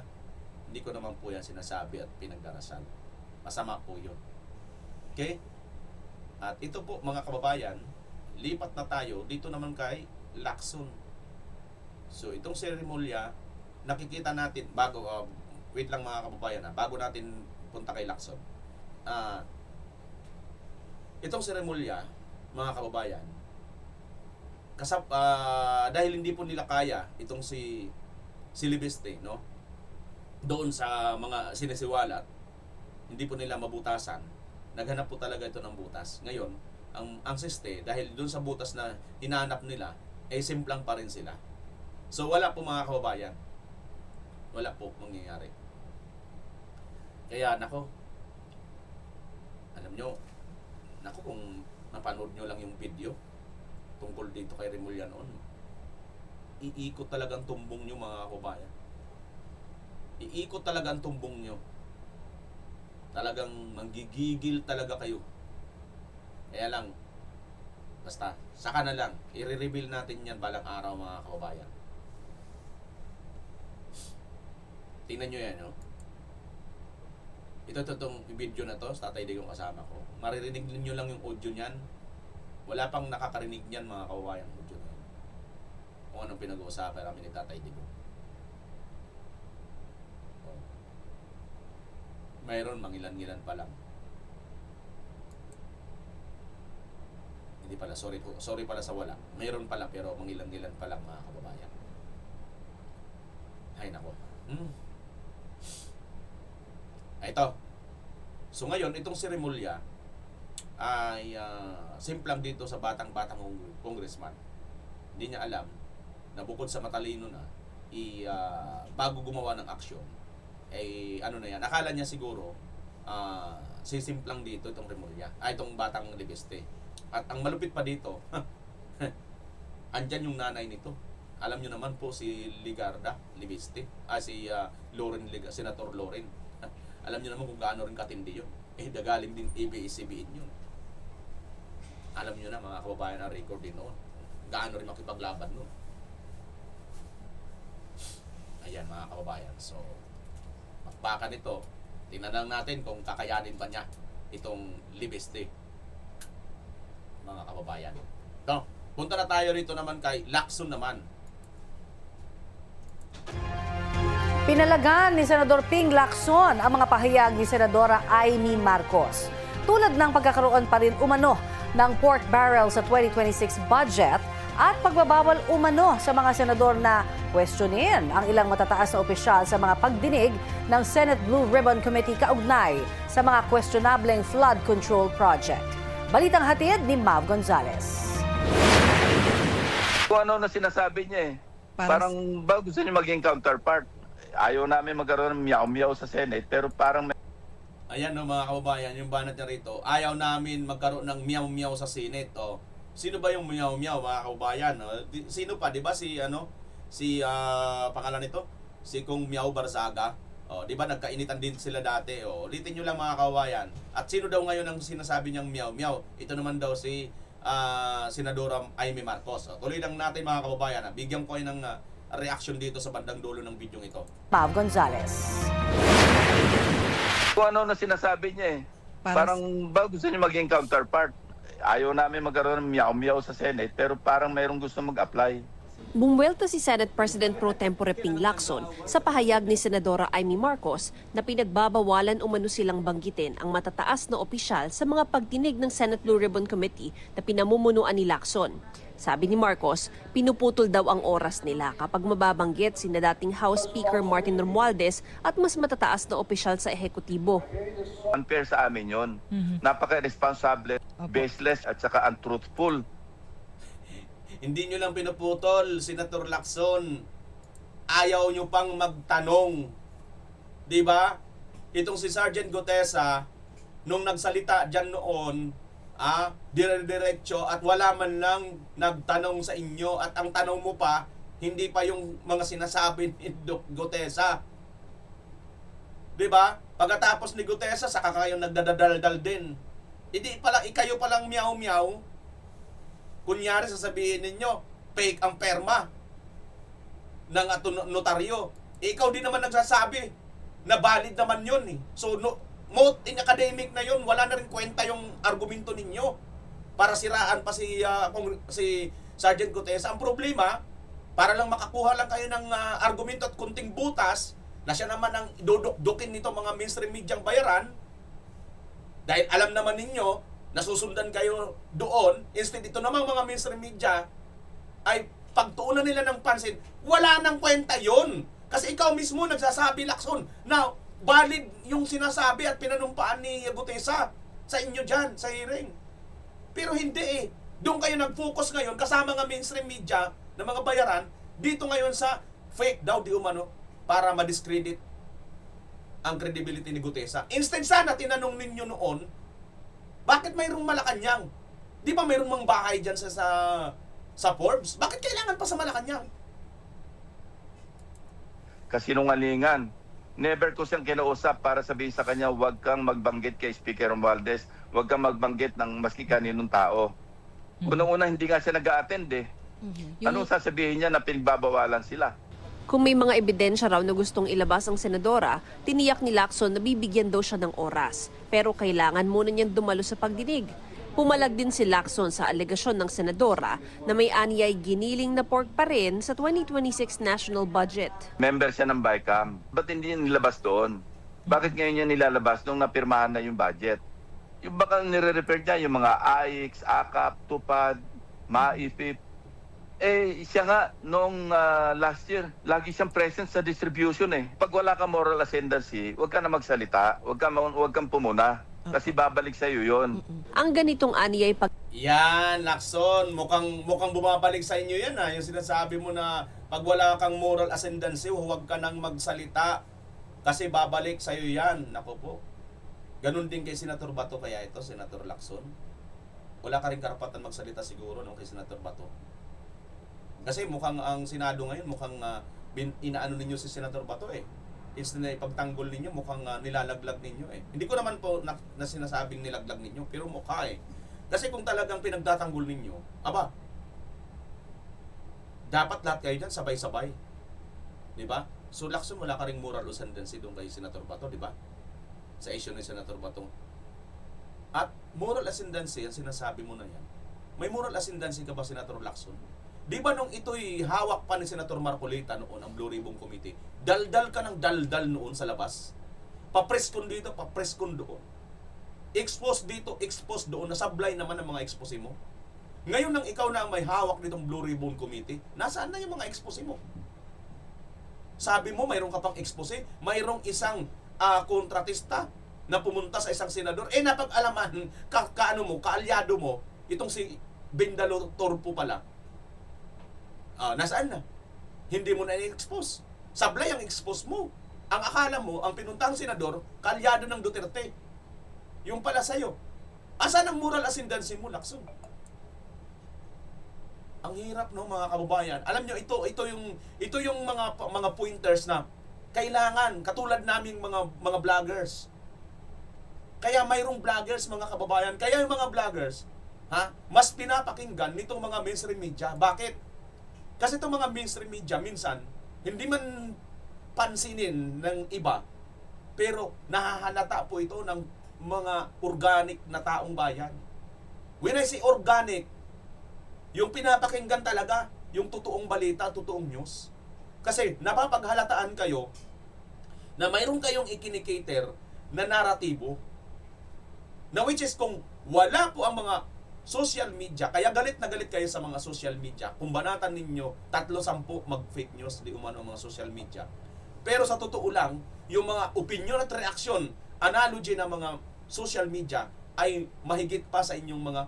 Hindi ko naman po yan sinasabi at pinagdarasal. Masama po yun. Okay? At ito po mga kababayan, lipat na tayo dito naman kay Lacson. So, itong seremolya, nakikita natin, wait lang mga kababayan, ha? Bago natin punta kay Lacson. Itong seremolya, mga kababayan, dahil hindi po nila kaya itong si Libiste, no? Doon sa mga sinisiwalat, hindi po nila mabutasan. Naghanap po talaga ito ng butas. Ngayon, ang siste, dahil doon sa butas na hinahanap nila, simplang pa rin sila. So wala po mga kababayan. Wala po mangyayari. Kaya nako, alam nyo, kung napanood nyo lang yung video tungkol dito kay Remulla noon, iikot talagang tumbong nyo mga kababayan. Iikot talagang tumbong nyo. Talagang manggigigil talaga kayo. Kaya lang, basta, saka na lang, i-reveal natin yan balang araw mga kababayan. Tingnan nyo yan, no? Itong video na to, sa Tatay Digong kasama ko. Maririnig niyo lang yung audio niyan. Wala pang nakakarinig niyan mga kababayan, audio na yan. Kung anong pinag-uusapan namin ni Tatay Digong. Mayroon mangilan-ngilan pa lang. Hindi pala, sorry pala sa wala. Mayroon pala pero mangilan-ngilan pa lang mga kababayan. Ay nako. Ito. So ngayon, itong si Remulla ay simplang dito sa batang-batang congressman. Hindi niya alam na bukod sa matalino na, bago gumawa ng aksyon, ano na yan, akala niya siguro sisimplang dito itong Remulla, itong batang Libiste. At ang malupit pa dito, andyan yung nanay nito. Alam nyo naman po si Ligarda Libiste, si Senator Loren. Alam nyo naman kung gaano rin katindi yun. Dagaling din ABS-CBN yun. Alam nyo na mga kababayan ang record din noon. Gaano rin makipaglaban noon. Ayan mga kababayan. So, makbaka nito. Tingnan lang natin kung kakayanin ba niya itong Libiste. Mga kababayan. So, punta na tayo rito naman kay Lacson naman. Pinalagan ni Senador Ping Lacson ang mga pahayag ni Senadora Amy Marcos. Tulad ng pagkakaroon pa rin umano ng pork barrel sa 2026 budget at pagbabawal umano sa mga senador na questionin ang ilang matataas na opisyal sa mga pagdinig ng Senate Blue Ribbon Committee kaugnay sa mga questionableng flood control project. Balitang hatid ni Mav Gonzalez. Kung ano na sinasabi niya parang ba gusto niya maging counterpart. Ayaw namin magkaroon ng miyaw-miyaw sa Senate, pero parang... Ayan no mga kababayan, yung banat niya rito, ayaw namin magkaroon ng miyaw-miyaw sa Senate. Sino ba yung miyaw-miyaw mga kababayan? Sino pa, di ba pangalan nito? Si Kong Miyaw Barzaga. Di ba nagkainitan din sila dati? Ulitin nyo lang mga kababayan. At sino daw ngayon ang sinasabi niyang miyaw-miyaw? Ito naman daw si Senadora Amy Marcos. Tuloy lang natin mga kababayan. Bigyan ko kayo ng reaction dito sa bandang dulo ng video ito. Mav Gonzalez. Kung ano na sinasabi niya parang ba gusto niya maging counterpart. Ayaw namin magkaroon ng miyaw-miyaw sa Senate, pero parang mayroong gusto mag-apply. Bumuelta si Senate President Pro Tempore Ping Lacson sa pahayag ni Senadora Amy Marcos na pinagbabawalan umano silang banggitin ang matataas na opisyal sa mga pagdinig ng Senate Blue Ribbon Committee na pinamumunuan ni Lacson. Sabi ni Marcos, pinuputol daw ang oras nila kapag mababanggit sina dating House Speaker Martin Romualdez at mas matataas na opisyal sa ehekutibo. Unfair sa amin yun. Napaka-irresponsible, baseless at saka untruthful. Hindi nyo lang pinuputol, Senator Lacson. Ayaw nyo pang magtanong. Diba? Itong si Sergeant Gutesa, nung nagsalita dyan noon, dire-diretso at wala man lang nagtanong sa inyo at ang tanong mo pa, hindi pa yung mga sinasabi ni Gutesa. Diba? Pagkatapos ni Gutesa, saka kayo nagdadaldal din. Hindi pala, ikayo palang miyaw-miyaw. Kunyari sasabihin ninyo, fake ang perma. ng notaryo. Ikaw din naman nagsasabi na valid naman yun eh. So, moot in academic na yun, wala na rin kwenta yung argumento ninyo para siraan pa si Sergeant Gutesa. Ang problema, para lang makakuha lang kayo ng argumento at kunting butas na siya naman ang dudukdukin nito mga mainstream media bayaran, dahil alam naman ninyo, nasusundan kayo doon, instead ito namang mga mainstream media ay pagtuunan nila ng pansin, wala nang kwenta yon. Kasi ikaw mismo nagsasabi, Lacson, na valid yung sinasabi at pinanumpaan ni Gutesa sa inyo dyan, sa hearing. Pero hindi eh. Doon kayo nag-focus ngayon kasama ng mainstream media na mga bayaran dito ngayon sa fake daw di umano para ma-discredit ang credibility ni Gutesa. Instead sana tinanong ninyo noon, bakit mayroong Malacanang? Di ba mayroong mga bahay dyan sa Forbes? Bakit kailangan pa sa Malacanang? Kasinungalingan. Never ko siyang kinausap para sabihin sa kanya, huwag kang magbanggit kay Speaker Romualdez, huwag kang magbanggit ng maski kaninong tao. Unang-una, hindi nga siya nag-a-attend eh. Anong sasabihin niya na pinagbabawalan sila? Kung may mga ebidensya raw na gustong ilabas ang senadora, tiniyak ni Lacson na bibigyan daw siya ng oras. Pero kailangan muna niyang dumalo sa pagdinig. Pumalag din si Lacson sa alegasyon ng senadora na may anyay giniling na pork pa rin sa 2026 national budget. Member siya ng BICAM. Ba't hindi niya nilabas doon? Bakit ngayon niya nilalabas nung napirmahan na yung budget? Yung baka nire-refer niya yung mga AIX, AKAP, TUPAD, MAIPIP. Eh, siya nga, noong last year, lagi siyang present sa distribution eh. Pag wala kang moral ascendancy, huwag ka na magsalita, huwag kang pumuna. Kasi babalik sa'yo yun. Ang ganitong anyay pag... Yan, Lacson, mukhang bumabalik sa inyo yan ha. Yung sinasabi mo na pag wala kang moral ascendancy, huwag ka nang magsalita. Kasi babalik sa'yo yan. Naku po. Ganun din kay Senator Bato kaya ito, Senator Lacson. Wala ka rin karapatan magsalita siguro no, kay Senator Bato. Kasi mukhang ang Senado ngayon, mukhang inaano ninyo si Senator Bato eh. Instead na ipagtanggol ninyo, mukhang nilalaglag ninyo eh. Hindi ko naman po na sinasabing nilaglag ninyo, pero mukha eh. Kasi kung talagang pinagtatanggol ninyo, aba, dapat lahat kayo dyan sabay-sabay. Diba? So Lacson, wala ka ring moral ascendancy doon kay Senator Bato, diba? Sa issue ni Senator Bato. At moral ascendancy, ang sinasabi mo na yan, may moral ascendancy ka ba, Senator Lacson? Di ba nung ito'y hawak pa ni Senator Marcolita noon, ang Blue Ribbon Committee, daldal ka ng daldal noon sa labas? Papreskon dito, papreskon doon. Expose dito, expose doon. Nasablay naman ang mga expose mo. Ngayon nang ikaw na ang may hawak nitong Blue Ribbon Committee, nasaan na yung mga expose mo? Sabi mo, mayroon ka pang expose, mayroong isang kontratista na pumunta sa isang senador, napag-alaman, kaalyado mo, itong si Bendalo Torpo pala. Nasaan na? Hindi mo na i-expose. Sablay ang expose mo. Ang akala mo, ang pinuntang senador, kaalyado ng Duterte. Yung pala sa'yo. Asan ang moral ascendancy mo, Lacson? Ang hirap, no, mga kababayan. Alam nyo, ito yung mga pointers na kailangan, katulad naming mga vloggers. Kaya mayroong vloggers, mga kababayan. Kaya yung mga vloggers, mas pinapakinggan nitong mga mainstream media. Bakit? Kasi itong mga mainstream media, minsan, hindi man pansinin ng iba, pero nahahalata po ito ng mga organic na taong bayan. When I say organic, yung pinapakinggan talaga, yung totoong balita, totoong news. Kasi napapaghalataan kayo na mayroon kayong ikinikater na naratibo, na which is kung wala po ang mga social media, kaya galit na galit kayo sa mga social media. Kung banatan ninyo, 3-10 mag-fake news, di umano ang mga social media. Pero sa totoo lang, yung mga opinion at reaksyon, analogy ng mga social media, ay mahigit pa sa inyong mga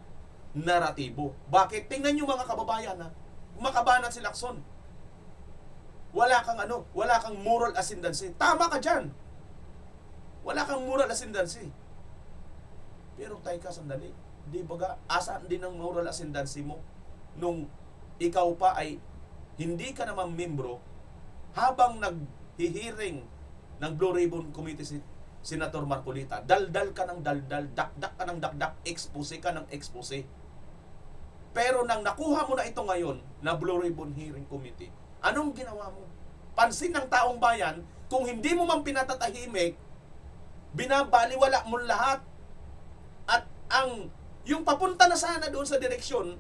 naratibo. Bakit? Tingnan nyo mga kababayan ha. Makabanat si Lacson. Wala kang moral ascendancy. Tama ka dyan. Wala kang moral ascendancy. Pero tayo ka, sandali. Di baga, asan din ang moral ascendancy mo nung ikaw pa ay hindi ka naman membro habang naghihiring ng Blue Ribbon Committee si Senator Marcolita. Daldal ka ng daldal, dakdak ka ng dakdak, expose ka ng expose. Pero nang nakuha mo na ito ngayon na Blue Ribbon Hearing Committee, Anong ginawa mo? Pansin ng taong bayan, kung hindi mo man pinatatahimik, binabaliwala mo lahat. At yung papunta na sana doon sa direksyon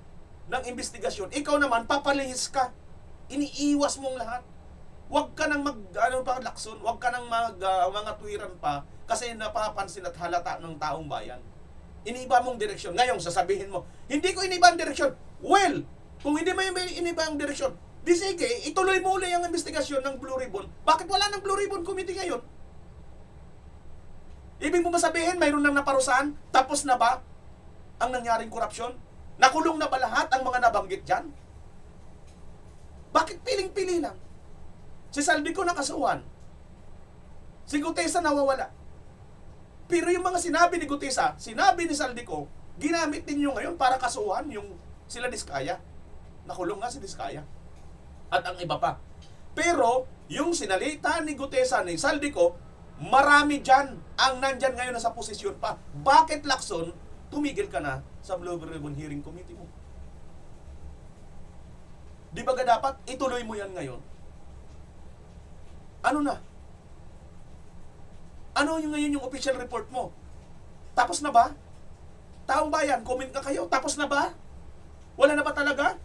ng investigasyon, ikaw naman papalihis ka. Iniiwas mong lahat. Huwag ka nang lakson, huwag ka nang mga tuwiran pa kasi napapansin at halata ng taong bayan. Iniba mong direksyon. Ngayon, sasabihin mo, hindi ko iniba ang direksyon. Well, kung hindi mo iniba ang direksyon, di sige, ituloy mo ulit ang investigasyon ng Blue Ribbon. Bakit wala ng Blue Ribbon Committee ngayon? Ibig mo ba sabihin, mayroon nang naparusahan? Tapos na ba ang nangyaring korupsyon? Nakulong na ba lahat ang mga nabanggit dyan? Bakit piling-pili lang? Si Saldico nakasuhan. Si Gutesa nawawala. Pero yung mga sinabi ni Gutesa, sinabi ni Saldico, ginamit ninyo ngayon para kasuhan yung sila Diskaya. Nakulong nga si Diskaya. At ang iba pa. Pero, yung sinalita ni Gutesa, ni Saldico, marami dyan ang nandyan ngayon na sa posisyon pa. Bakit, Lacson, tumigil ka na sa Blue Ribbon Hearing Committee mo? Di ba dapat ituloy mo yan ngayon? Ano na? Ano yung ngayon yung official report mo? Tapos na ba? Taong bayan, comment na kayo. Tapos na ba? Wala na ba talaga?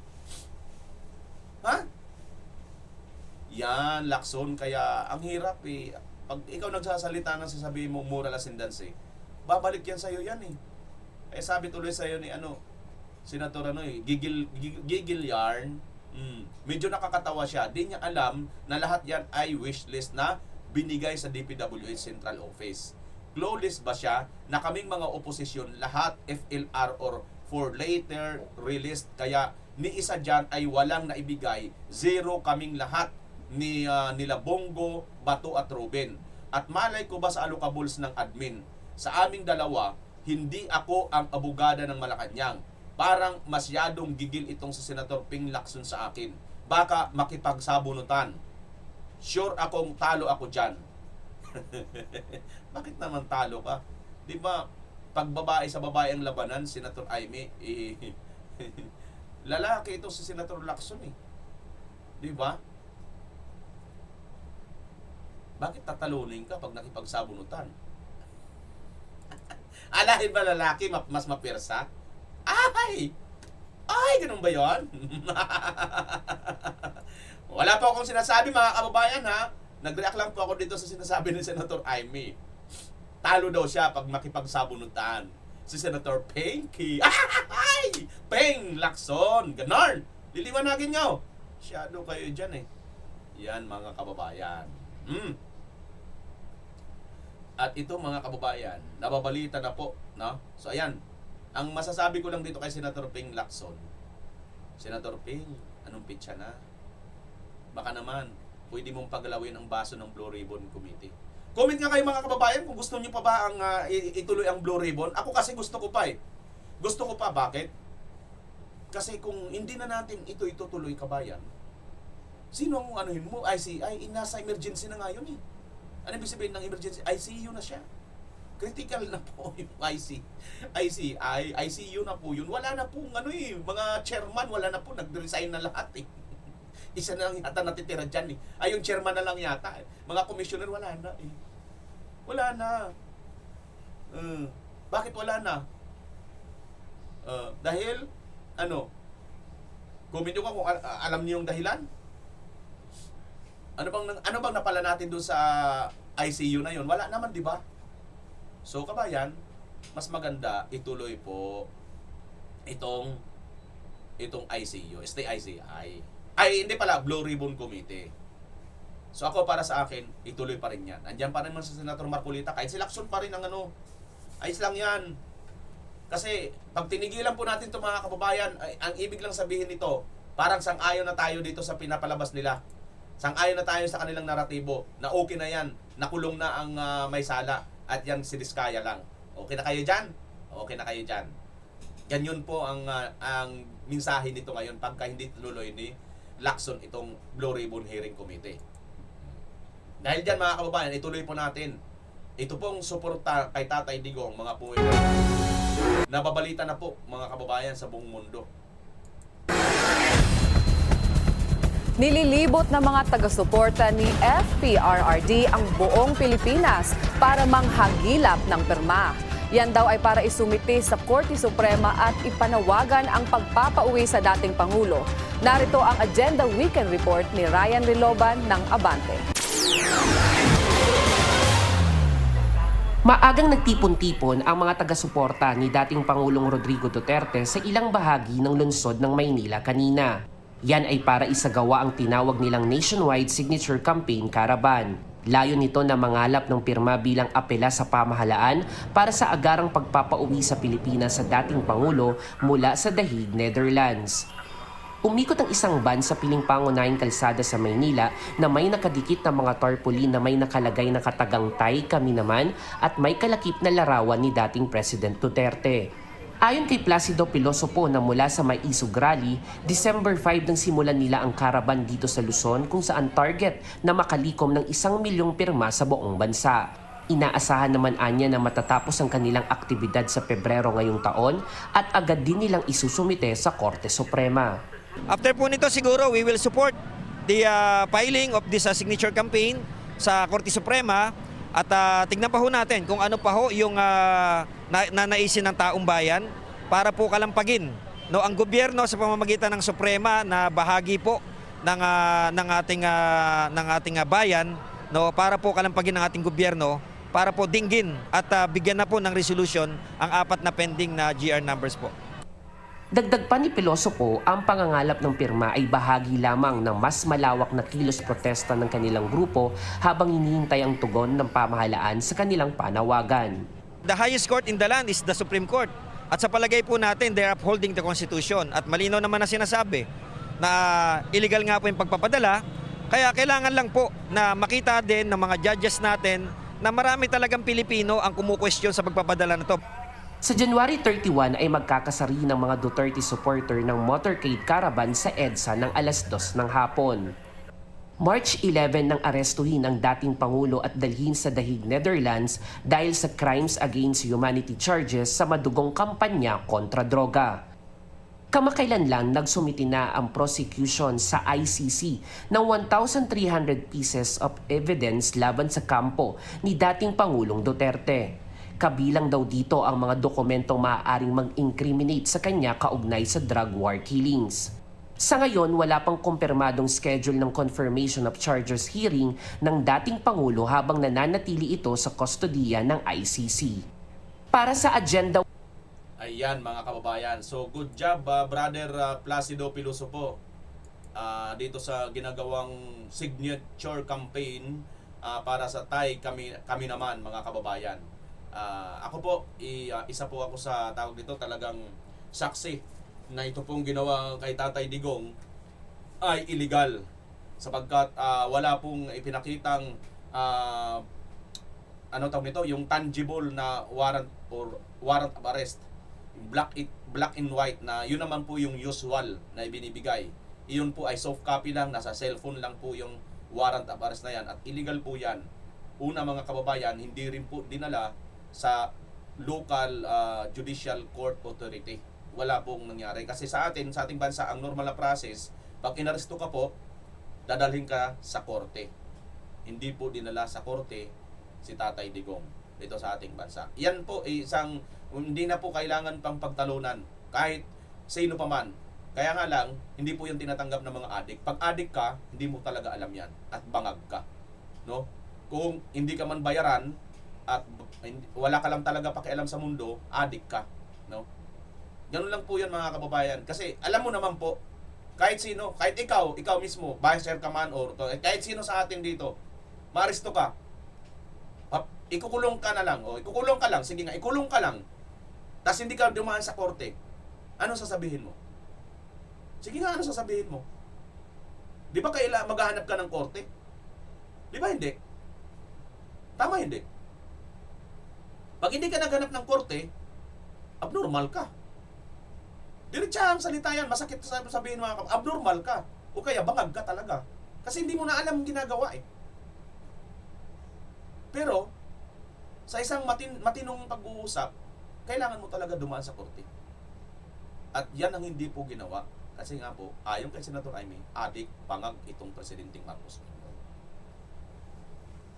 Ha? Yan, Lacson. Kaya ang hirap eh. Pag ikaw nagsasalita ng sasabihin mo moral ascendancy, babalik yan sa'yo yan eh. Eh sabi tuloy sa'yo ni Senator Gigil Yarn, medyo nakakatawa siya. Di niya alam na lahat yan ay wish list na binigay sa DPWH Central Office. Clueless ba siya na kaming mga oposisyon lahat FLR or for later released, kaya ni isa dyan ay walang naibigay, zero kaming lahat ni nila Bongo, Bato at Ruben. At malay ko ba sa alokables ng admin, sa aming dalawa, hindi ako ang abogada ng Malacanang. Parang masyadong gigil itong si Senator Ping Lacson sa akin. Baka makipagsabunutan. Sure akong talo ako dyan. Bakit naman talo ka? Di ba, pag babae sa babae ang labanan, Senator Aimee, lalaki ito si Senator Lacson eh. Di ba? Bakit tatalunin ka pag nakipagsabunutan? Alahin ba lalaki mas mapirsa? Ay! Ganun ba yun? Wala po akong sinasabi mga kababayan ha. Nag-react lang po ako dito sa sinasabi ni Senator Aimee. Talo daw siya pag makipagsabunutan. Si Senator Pinky. Peng Lacson. Ganon. Liliwanagin nyo. Shadow kayo dyan eh. Yan mga kababayan. At ito mga kababayan, nababalita na po, no? So ayan, ang masasabi ko lang dito kay Senator Ping Lacson, Senator Ping, anong pitsa na? Baka naman, pwede mong pagalawin ang baso ng Blue Ribbon Committee. Comment nga kayo mga kababayan kung gusto niyo pa ba ang ituloy ang Blue Ribbon. Ako kasi gusto ko pa eh. Gusto ko pa, bakit? Kasi kung hindi na natin ito itutuloy kabayan, sino ang anuhin mo? ICI, nasa emergency na nga yun eh. Ano ibig sabihin ng emergency? ICU na siya. Critical na po yung ICU na po yun. Wala na po mga chairman, wala na po, nag-resign na lahat eh. Isa na lang yata natitira dyan eh. Yung chairman na lang yata eh. Mga commissioner, wala na eh. Wala na. Bakit wala na? Dahil, comment nyo ka kung alam niyo yung dahilan? Ano bang napala natin doon sa ICU na yun? Wala naman, di ba? So, kabayan, mas maganda ituloy po itong ICU, ICI. Hindi pala, Blue Ribbon Committee. So, ako para sa akin, ituloy pa rin yan. Andiyan pa naman sa Senator Marcolita, kahit si Lacson pa rin ang ayos lang yan. Kasi, pag tinigilan po natin itong mga kababayan, ang ibig lang sabihin nito, parang sang-ayon na tayo dito sa pinapalabas nila. Sang-ayon na tayo sa kanilang naratibo na okay na yan, nakulong na ang may sala at yan si Diskaya lang. Okay na kayo dyan? Okay na kayo dyan. Yan yun po ang mensahe nito ngayon pagka hindi tuloy ni Lacson itong Blue Ribbon Hearing Committee. Dahil dyan mga kababayan, ituloy po natin. Ito pong suporta kay Tatay Digong, mga po nababalita na po mga kababayan sa buong mundo. Nililibot ng mga taga-suporta ni FPRRD ang buong Pilipinas para manghagilap ng pirma. Yan daw ay para isumiti sa Korte Suprema at ipanawagan ang pagpapauwi sa dating Pangulo. Narito ang Agenda Weekend Report ni Ryan Riloban ng Abante. Maagang nagtipon-tipon ang mga taga-suporta ni dating Pangulong Rodrigo Duterte sa ilang bahagi ng lungsod ng Maynila kanina. Yan ay para isagawa ang tinawag nilang nationwide signature campaign caravan. Layo nito na mangalap ng pirma bilang apela sa pamahalaan para sa agarang pagpapauwi sa Pilipinas sa dating Pangulo mula sa The Hague, Netherlands. Umikot ang isang van sa piling pangunahing kalsada sa Maynila na may nakadikit na mga tarpaulin na may nakalagay na katagang "Tay, kami naman" at may kalakip na larawan ni dating President Duterte. Ayon kay Placido Pilosopo na mula sa May Isog Rally, December 5 nang simulan nila ang caravan dito sa Luzon kung saan target na makalikom ng 1 milyong pirma sa buong bansa. Inaasahan naman anya na matatapos ang kanilang aktibidad sa Pebrero ngayong taon at agad din nilang isusumite sa Korte Suprema. After po nito siguro we will support the filing of this signature campaign sa Korte Suprema at tignan pa ho natin kung ano pa ho yung nanaisin ng taong bayan para po kalampagin ang gobyerno sa pamamagitan ng Suprema na bahagi po ng ating bayan para po kalampagin ng ating gobyerno para po dinggin at bigyan na po ng resolution ang 4 na pending na GR numbers po. Dagdag pa ni Pilosopo, ang pangangalap ng pirma ay bahagi lamang ng mas malawak na kilos protesta ng kanilang grupo habang hinihintay ang tugon ng pamahalaan sa kanilang panawagan. The highest court in the land is the Supreme Court. At sa palagay po natin, they're upholding the Constitution. At malinaw naman na sinasabi na illegal nga po yung pagpapadala. Kaya kailangan lang po na makita din ng mga judges natin na marami talagang Pilipino ang kumukwestiyon sa pagpapadala na to. Sa January 31 ay magkakasari ng mga Duterte supporter ng motorcade caravan sa EDSA ng alas 2 ng hapon. March 11 nang arestuhin ang dating Pangulo at dalhin sa The Hague, Netherlands dahil sa crimes against humanity charges sa madugong kampanya kontra droga. Kamakailan lang nagsumiti na ang prosecution sa ICC ng 1,300 pieces of evidence laban sa kampo ni dating Pangulong Duterte. Kabilang daw dito ang mga dokumentong maaaring mag-incriminate sa kanya kaugnay sa drug war killings. Sa ngayon, wala pang kumpirmadong schedule ng confirmation of charges hearing ng dating Pangulo habang nananatili ito sa kustodiya ng ICC. Para sa agenda... Ayan mga kababayan. So good job Brother Placido Pilosopo dito sa ginagawang signature campaign para sa Tay, kami naman mga kababayan. Ako po, isa po ako sa tawag dito talagang saksi na ito pong ginawa kay Tatay Digong ay illegal sapagkat wala pong ipinakitang tawag nito, yung tangible na warrant or warrant of arrest, black and white na yun naman po yung usual na ibinibigay. Iyon po ay soft copy lang, nasa cellphone lang po yung warrant of arrest na yan at illegal po yan. Una mga kababayan, hindi rin po dinala sa local judicial court authority. Wala pong nangyari. Kasi sa ating bansa, ang normal na process, pag inaresto ka po, dadalhin ka sa korte. Hindi po dinala sa korte si Tatay Digong dito sa ating bansa. Yan po isang, hindi na po kailangan pang pagtalunan kahit sino pa man. Kaya nga lang, hindi po yung tinatanggap ng mga adik. Pag adik ka, hindi mo talaga alam yan at bangag ka. No? Kung hindi ka man bayaran, at wala ka lang talaga pakialam sa mundo, adik ka, no? Ganun lang po 'yan mga kababayan. Kasi alam mo naman po, kahit sino, kahit ikaw mismo, vice ka man or kahit sino sa atin dito, maaresto ka. Ikukulong ka na lang, ikukulong ka lang, sige nga, ikulong ka lang. Tapos hindi ka dumaan sa korte. Ano sasabihin mo? Sige nga, ano sasabihin mo? Di ba kailangan maghahanap ka ng korte? Di ba hindi? Tama hindi? Pag hindi ka naghanap ng korte, abnormal ka. Diretsahang salita yan, masakit sabihin mga kapatid, abnormal ka. O kaya bangag ka talaga. Kasi hindi mo na alam ang ginagawa eh. Pero, sa isang matinong pag-uusap, kailangan mo talaga dumaan sa korte. At yan ang hindi po ginawa Kasi nga po, ayon kay Senator Amy, adik, pangag itong Presidenteng Marcos.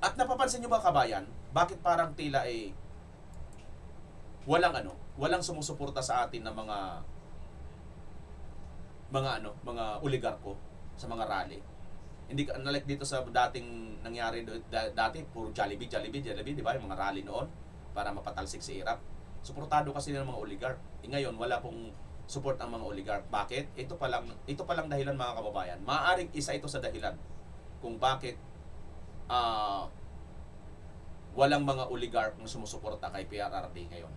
At napapansin nyo ba, kabayan, bakit parang tila walang sumusuporta sa atin ng mga oligarko sa mga rally. Hindi ka like dito sa dating nangyari dati, puro Jollibee, di ba? Yung mga rally noon para mapatalsik si Irap. Suportado kasi ng mga oligark. Ngayon wala pong support ang mga oligark. Bakit? Ito pa lang dahilan, mga kababayan. Maaaring isa ito sa dahilan kung bakit walang mga oligark na sumusuporta kay PRRD ngayon.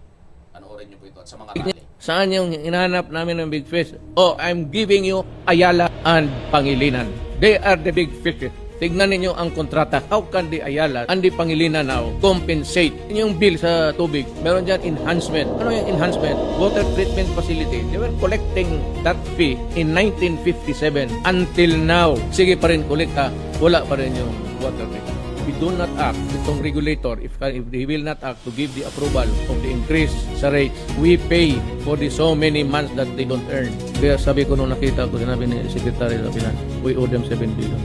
Panoorin niyo po ito at sa mga rally. Saan yung hinahanap namin ng big fish? Oh, I'm giving you Ayala and Pangilinan. They are the big fishes. Tignan ninyo ang kontrata. How can the Ayala and the Pangilinan now compensate? Yung bill sa tubig, meron dyan enhancement. Ano yung enhancement? Water treatment facility. They were collecting that fee in 1957 until now. Sige pa rin kolekta, wala pa rin yung water treatment. We do not act, itong regulator, if they will not act to give the approval of the increase sa rates, we pay for the so many months that they don't earn. Kaya sabi ko nung nakita ko, sinabi ni Secretary of Finance, we owe them 7 billion.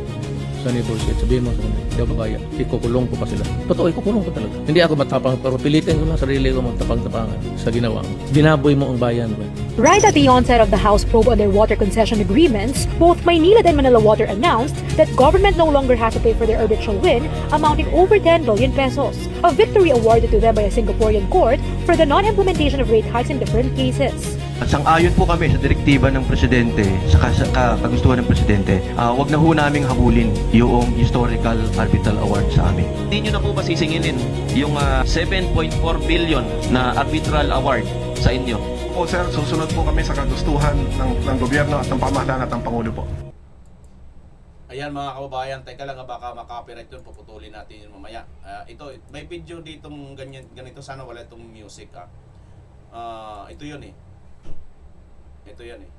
Sa negotiate, sabihin mo sa kanila, hindi ako babaya, ikukulong ko pa sila. Totoo, ikukulong ko talaga. Hindi ako matapang, pero pilitin ko na sarili ko magtapang-tapangan sa ginawa ko. Binaboy mo ang bayan. Right at the onset of the House probe on their water concession agreements, both Maynilad and Manila Water announced that government no longer has to pay for their arbitral win, amounting over 10 billion pesos, a victory awarded to them by a Singaporean court for the non-implementation of rate hikes in different cases. Sang-ayon po kami sa direktiba ng Presidente, sa kagustuhan ng Presidente, wag na ho naming habulin yung historical arbitral award sa amin. Hindi nyo na po ba sisingilin yung 7.4 billion na arbitral award sa inyo? Po sir, susunod po kami sa kagustuhan ng gobyerno at ng pamahalaan at ng Pangulo po. Ayan mga kababayan, teka lang, baka makapiright yun, puputulin natin yun mamaya. Ito, may video ditong ganito, sana wala itong music. Ito yun eh. Ito yan eh.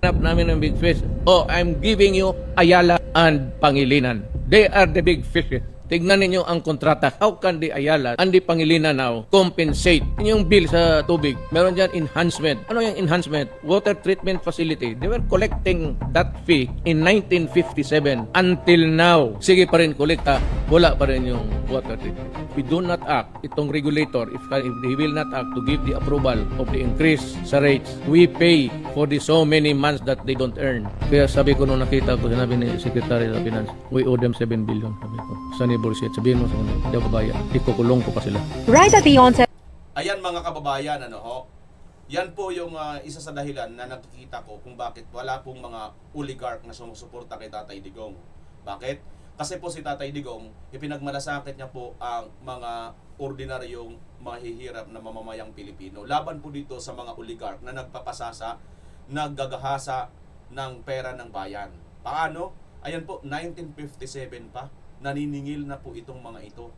Hanap namin ng big fish. Oh, I'm giving you Ayala and Pangilinan. They are the big fishes. Tignan ninyo ang kontrata. How can the Ayala and the Pangilinan now compensate? Yung bill sa tubig, meron dyan enhancement. Ano yung enhancement? Water treatment facility. They were collecting that fee in 1957 until now. Sige pa rin kolekta, wala pa rin yung water treatment. We do not act, itong regulator, if they will not act to give the approval of the increase sa rates, we pay for the so many months that they don't earn. Kaya sabi ko nung nakita ko, sinabi ni Secretary of Finance, we owe them 7 billion. Sabi ko, sa negotiate, sabihin mo sa kanila, hindi ako babaya, ikukulong ko pa sila. Right at the onset. Ayan mga kababayan, yan po yung isa sa dahilan na nakikita ko kung bakit wala pong mga oligark na sumusuporta kay Tatay Digong. Bakit? Kasi po si Tatay Digong, ipinagmalasakit niya po ang mga ordinaryong mahihirap na mamamayang Pilipino. Laban po dito sa mga oligark na nagpapasasa, naggagahasa ng pera ng bayan. Paano? Ayan po, 1957 pa, naniningil na po itong mga ito.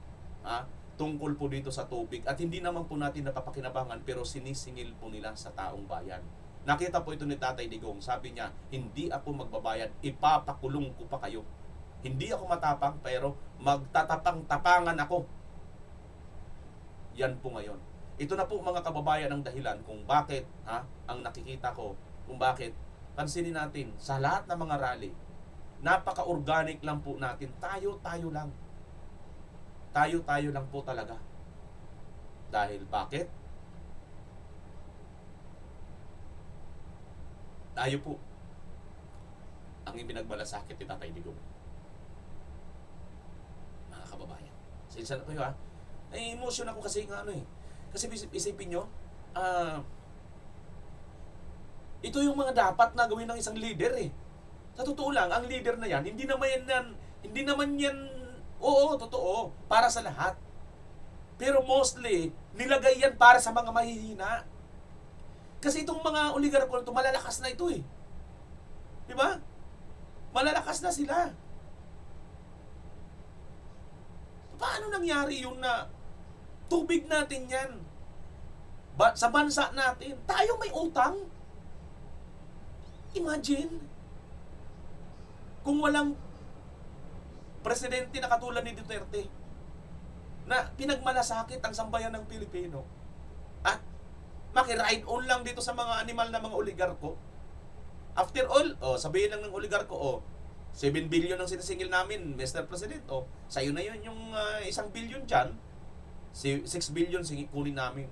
Tungkol po dito sa tubig. At hindi naman po natin napapakinabangan, pero sinisingil po nila sa taong bayan. Nakita po ito ni Tatay Digong. Sabi niya, hindi ako magbabayad, ipapakulong ko pa kayo. Hindi ako matapang, pero magtatapang-tapangan ako. Yan po ngayon. Ito na po mga kababayan ang dahilan kung bakit, ang nakikita ko, kung bakit, pansinin natin, sa lahat ng mga rally, napaka-organic lang po natin. Tayo-tayo lang. Tayo-tayo lang po talaga. Dahil bakit? Tayo po ang ibinagmalasakit ni Tatay Digong. Mga kababayan. Sinsan ko yun emotion ako kasi Kasi isipin nyo, ito yung mga dapat na gawin ng isang leader eh. Sa totoo lang, ang leader na yan, hindi naman yan, oo, totoo, para sa lahat. Pero mostly, nilagay yan para sa mga mahihina. Kasi itong mga oligarko na ito, malalakas na ito eh. Diba? Malalakas na sila. Paano nangyari yung na tubig natin yan? Sa bansa natin, tayo may utang. Imagine, kung walang presidente na katulad ni Duterte na pinagmalasakit ang sambayan ng Pilipino at makiride on lang dito sa mga animal na mga oligarko After all, sabihin lang ng oligarko, 7 billion ang sinisingil namin, Mr. President. Sa'yo na yun yung 1 billion dyan. 6 billion kunin namin.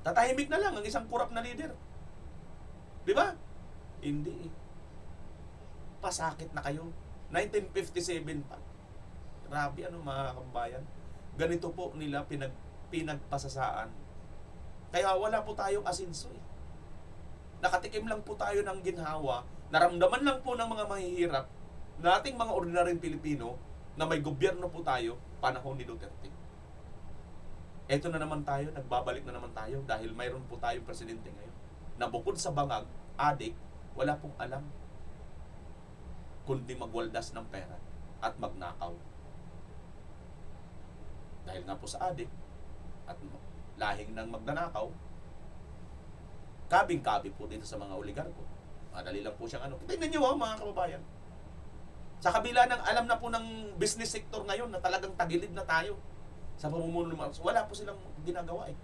Tatahimik na lang ang isang korap na leader. Di ba? Hindi. Pasakit na kayo. 1957 pa. Grabe mga kababayan. Ganito po nila pinagpasasaan. Kaya wala po tayong asinso eh. Nakatikim lang po tayo ng ginhawa, naramdaman lang po ng mga mahihirap, nating mga ordinaryong Pilipino, na may gobyerno po tayo, panahon ni Duterte. Eto na naman tayo, nagbabalik na naman tayo, dahil mayroon po tayong presidente ngayon, na bukod sa bangag, adik, wala pong alam, kundi magwaldas ng pera, at magnakaw. Dahil nga po sa adik, at lahing ng magnanakaw, kabing-kabi po dito sa mga oligarko. Madali lang po siyang Tingnan niyo mga kababayan. Sa kabila ng alam na po ng business sector ngayon na talagang tagilid na tayo sa pamumuno ng Marcos, wala po silang ginagawa eh.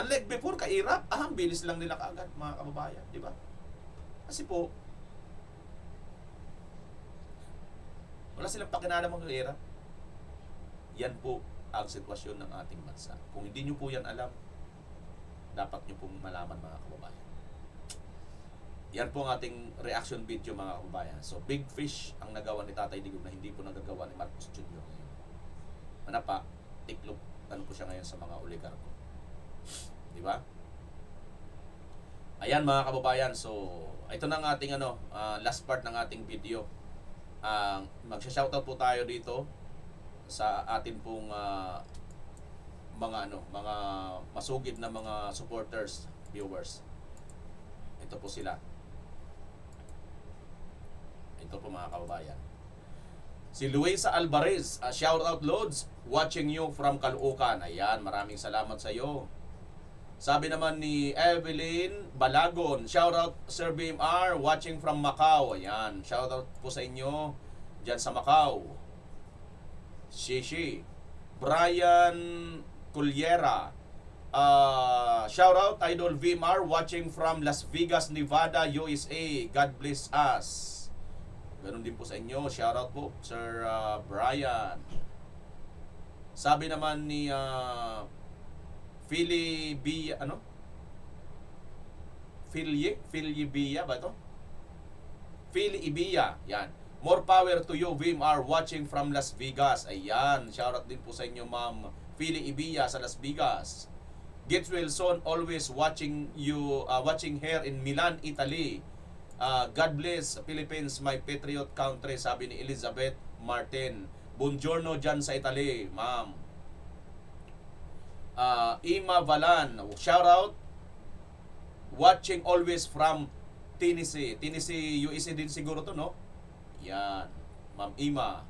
Unlike before, kairap, bilis lang nila kaagad mga kababayan, di ba? Kasi po, wala silang pakinaalam ng kairap. Yan po ang sitwasyon ng ating bansa. Kung hindi nyo po yan alam, dapat nyo pong malaman mga kababayan. Yan po ang ating reaction video mga kababayan. So, big fish ang nagawa ni Tatay Digong na hindi po nagagawa ni Marcos Jr. Pa, tiklop, po siya ngayon sa mga oligarko. Di ba? Ayan mga kababayan. So, ito na ang ating last part ng ating video. Magsha-shoutout po tayo dito sa atin pong mga masugid na mga supporters, viewers. Ito po sila. Ito po mga kababayan. Si Luisa Alvarez, shout out Lods, watching you from Caloocan. Ayan, maraming salamat sa iyo. Sabi naman ni Evelyn Balagon, shout out Sir BMR, watching from Macau. Ayan, shout out po sa inyo diyan sa Macau. Shishi. Brian Cullera, shout out Idol VMR, watching from Las Vegas, Nevada, USA. God bless us. Ganun din po sa inyo. Shout out po Sir Brian. Sabi naman ni Philly B, Philly Bia ba ito? Philly Ibia. Yan. More power to you, VMR, watching from Las Vegas. Ayan. Shoutout din po sa inyo, Ma'am Philly Ibia sa Las Vegas. Gets Wilson, always watching you, watching here in Milan, Italy. God bless Philippines, my patriot country, sabi ni Elizabeth Martin. Buongiorno dyan sa Italy, Ma'am. Ima Valan, shoutout. Watching always from Tennessee. Tennessee, USA din siguro to, no? Yan, Ma'am Ima.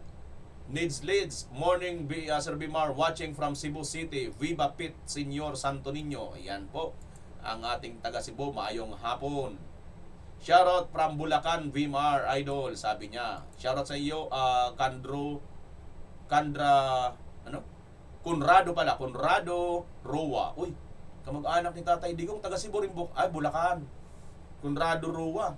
Leads, morning Sir Bimar, watching from Cebu City. Viva Pit, Senyor Santo Niño. Ayan po, ang ating taga Cebu, maayong hapon. Shoutout from Bulacan, Vimar Idol, sabi niya. Shoutout sa iyo, Conrado Roa. Uy, kamag-anak ni Tatay Digong, taga Cebu rin, Bulacan. Conrado Roa.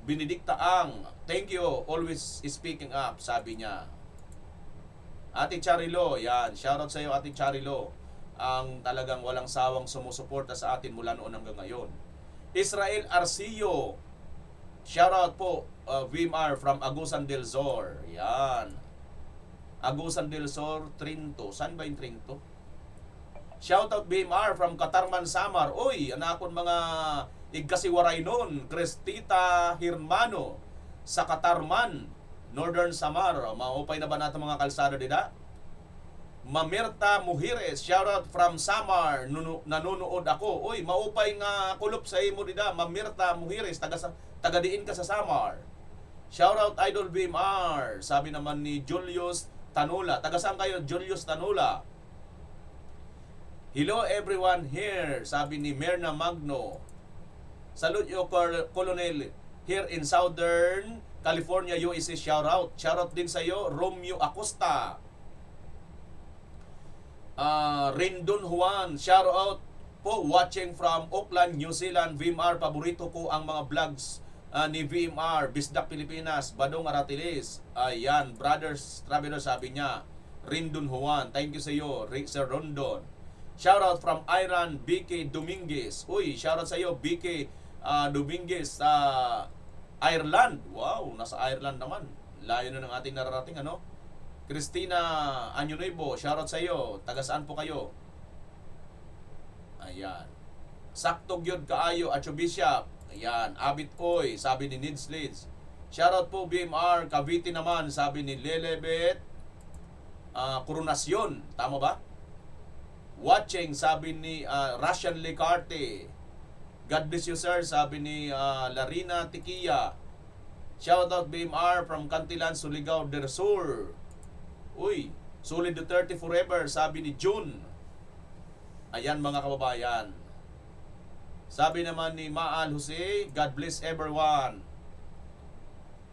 Benedicta Ang, thank you, always speaking up, sabi niya. Ate Charilo, yan, shoutout sa iyo Ate Charilo, ang talagang walang sawang sumusuporta sa atin mula noon hanggang ngayon. Israel Arcillo, shoutout po, VMR from Agusan del Sur, yan. Agusan del Sur, Trinto, saan ba yung Trinto? Shoutout BMR from Katarman, Samar. Uy, anakon mga igkasiwaray nun. Cristita Hirmano sa Katarman, Northern Samar. Maupay na ba natin mga kalsada dida? Mamirta Mujeres, shoutout from Samar. Nanonood ako. Uy, maupay nga kulop sa imo dida. Mamirta Mujeres, taga diin ka sa Samar. Shoutout Idol BMR. Sabi naman ni Julius Tanula. Taga saan kayo, Julius Tanula? Hello everyone here, sabi ni Merna Magno. Salute you, Colonel, here in Southern California, USA. Shoutout. Shoutout din sa iyo, Romeo Acosta. Rindon Juan, shout out po, watching from Auckland, New Zealand. VMR, paborito ko ang mga vlogs ni VMR, Bisdak Pilipinas, Badong Aratilis. Ayan, Brothers Traveler, sabi niya. Rindon Juan, thank you sa iyo, Sir Rondon. Shout out from Iran, BK Dominguez. Uy, shout out sa iyo, BK Dominguez sa Ireland. Wow, nasa Ireland naman. Layo na ng ating nararating, ano? Christina Anyunuevo, shoutout sa iyo. Taga saan po kayo? Ayan. Sakto gyud kaayo at Bishop. Ayan. Abit Oy, sabi ni Nids Lids. Shoutout po BMR. Cavite naman, sabi ni Lelebet Coronasyon. Tama ba? Watching, sabi ni Russian Licarte. God bless you, sir, sabi ni Larina Tikia. Shoutout BMR from Cantilan, Surigao del Sur. Uy, Solid Duterte forever, sabi ni June. Ayan mga kababayan. Sabi naman ni Maal Jose, God bless everyone.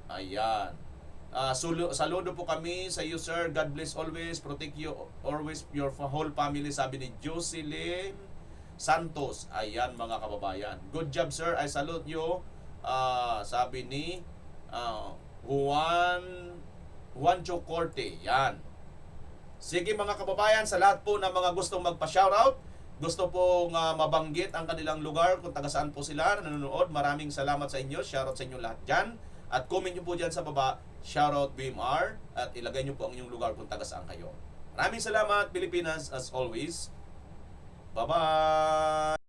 Ayan. Saludo po kami sa iyo, sir. God bless always, protect you always, your whole family, sabi ni Jocelyn Santos. Ayan mga kababayan. Good job, sir. I salute you. Sabi ni Juancho Corte. Yan. Sige mga kababayan, sa lahat po ng mga gustong magpa-shoutout, gusto pong mabanggit ang kanilang lugar kung taga saan po sila nanonood, maraming salamat sa inyo. Shoutout sa inyo lahat dyan. At comment nyo po dyan sa baba, shoutout BMR, at ilagay nyo po ang inyong lugar kung taga saan kayo. Maraming salamat, Pilipinas, as always. Bye-bye!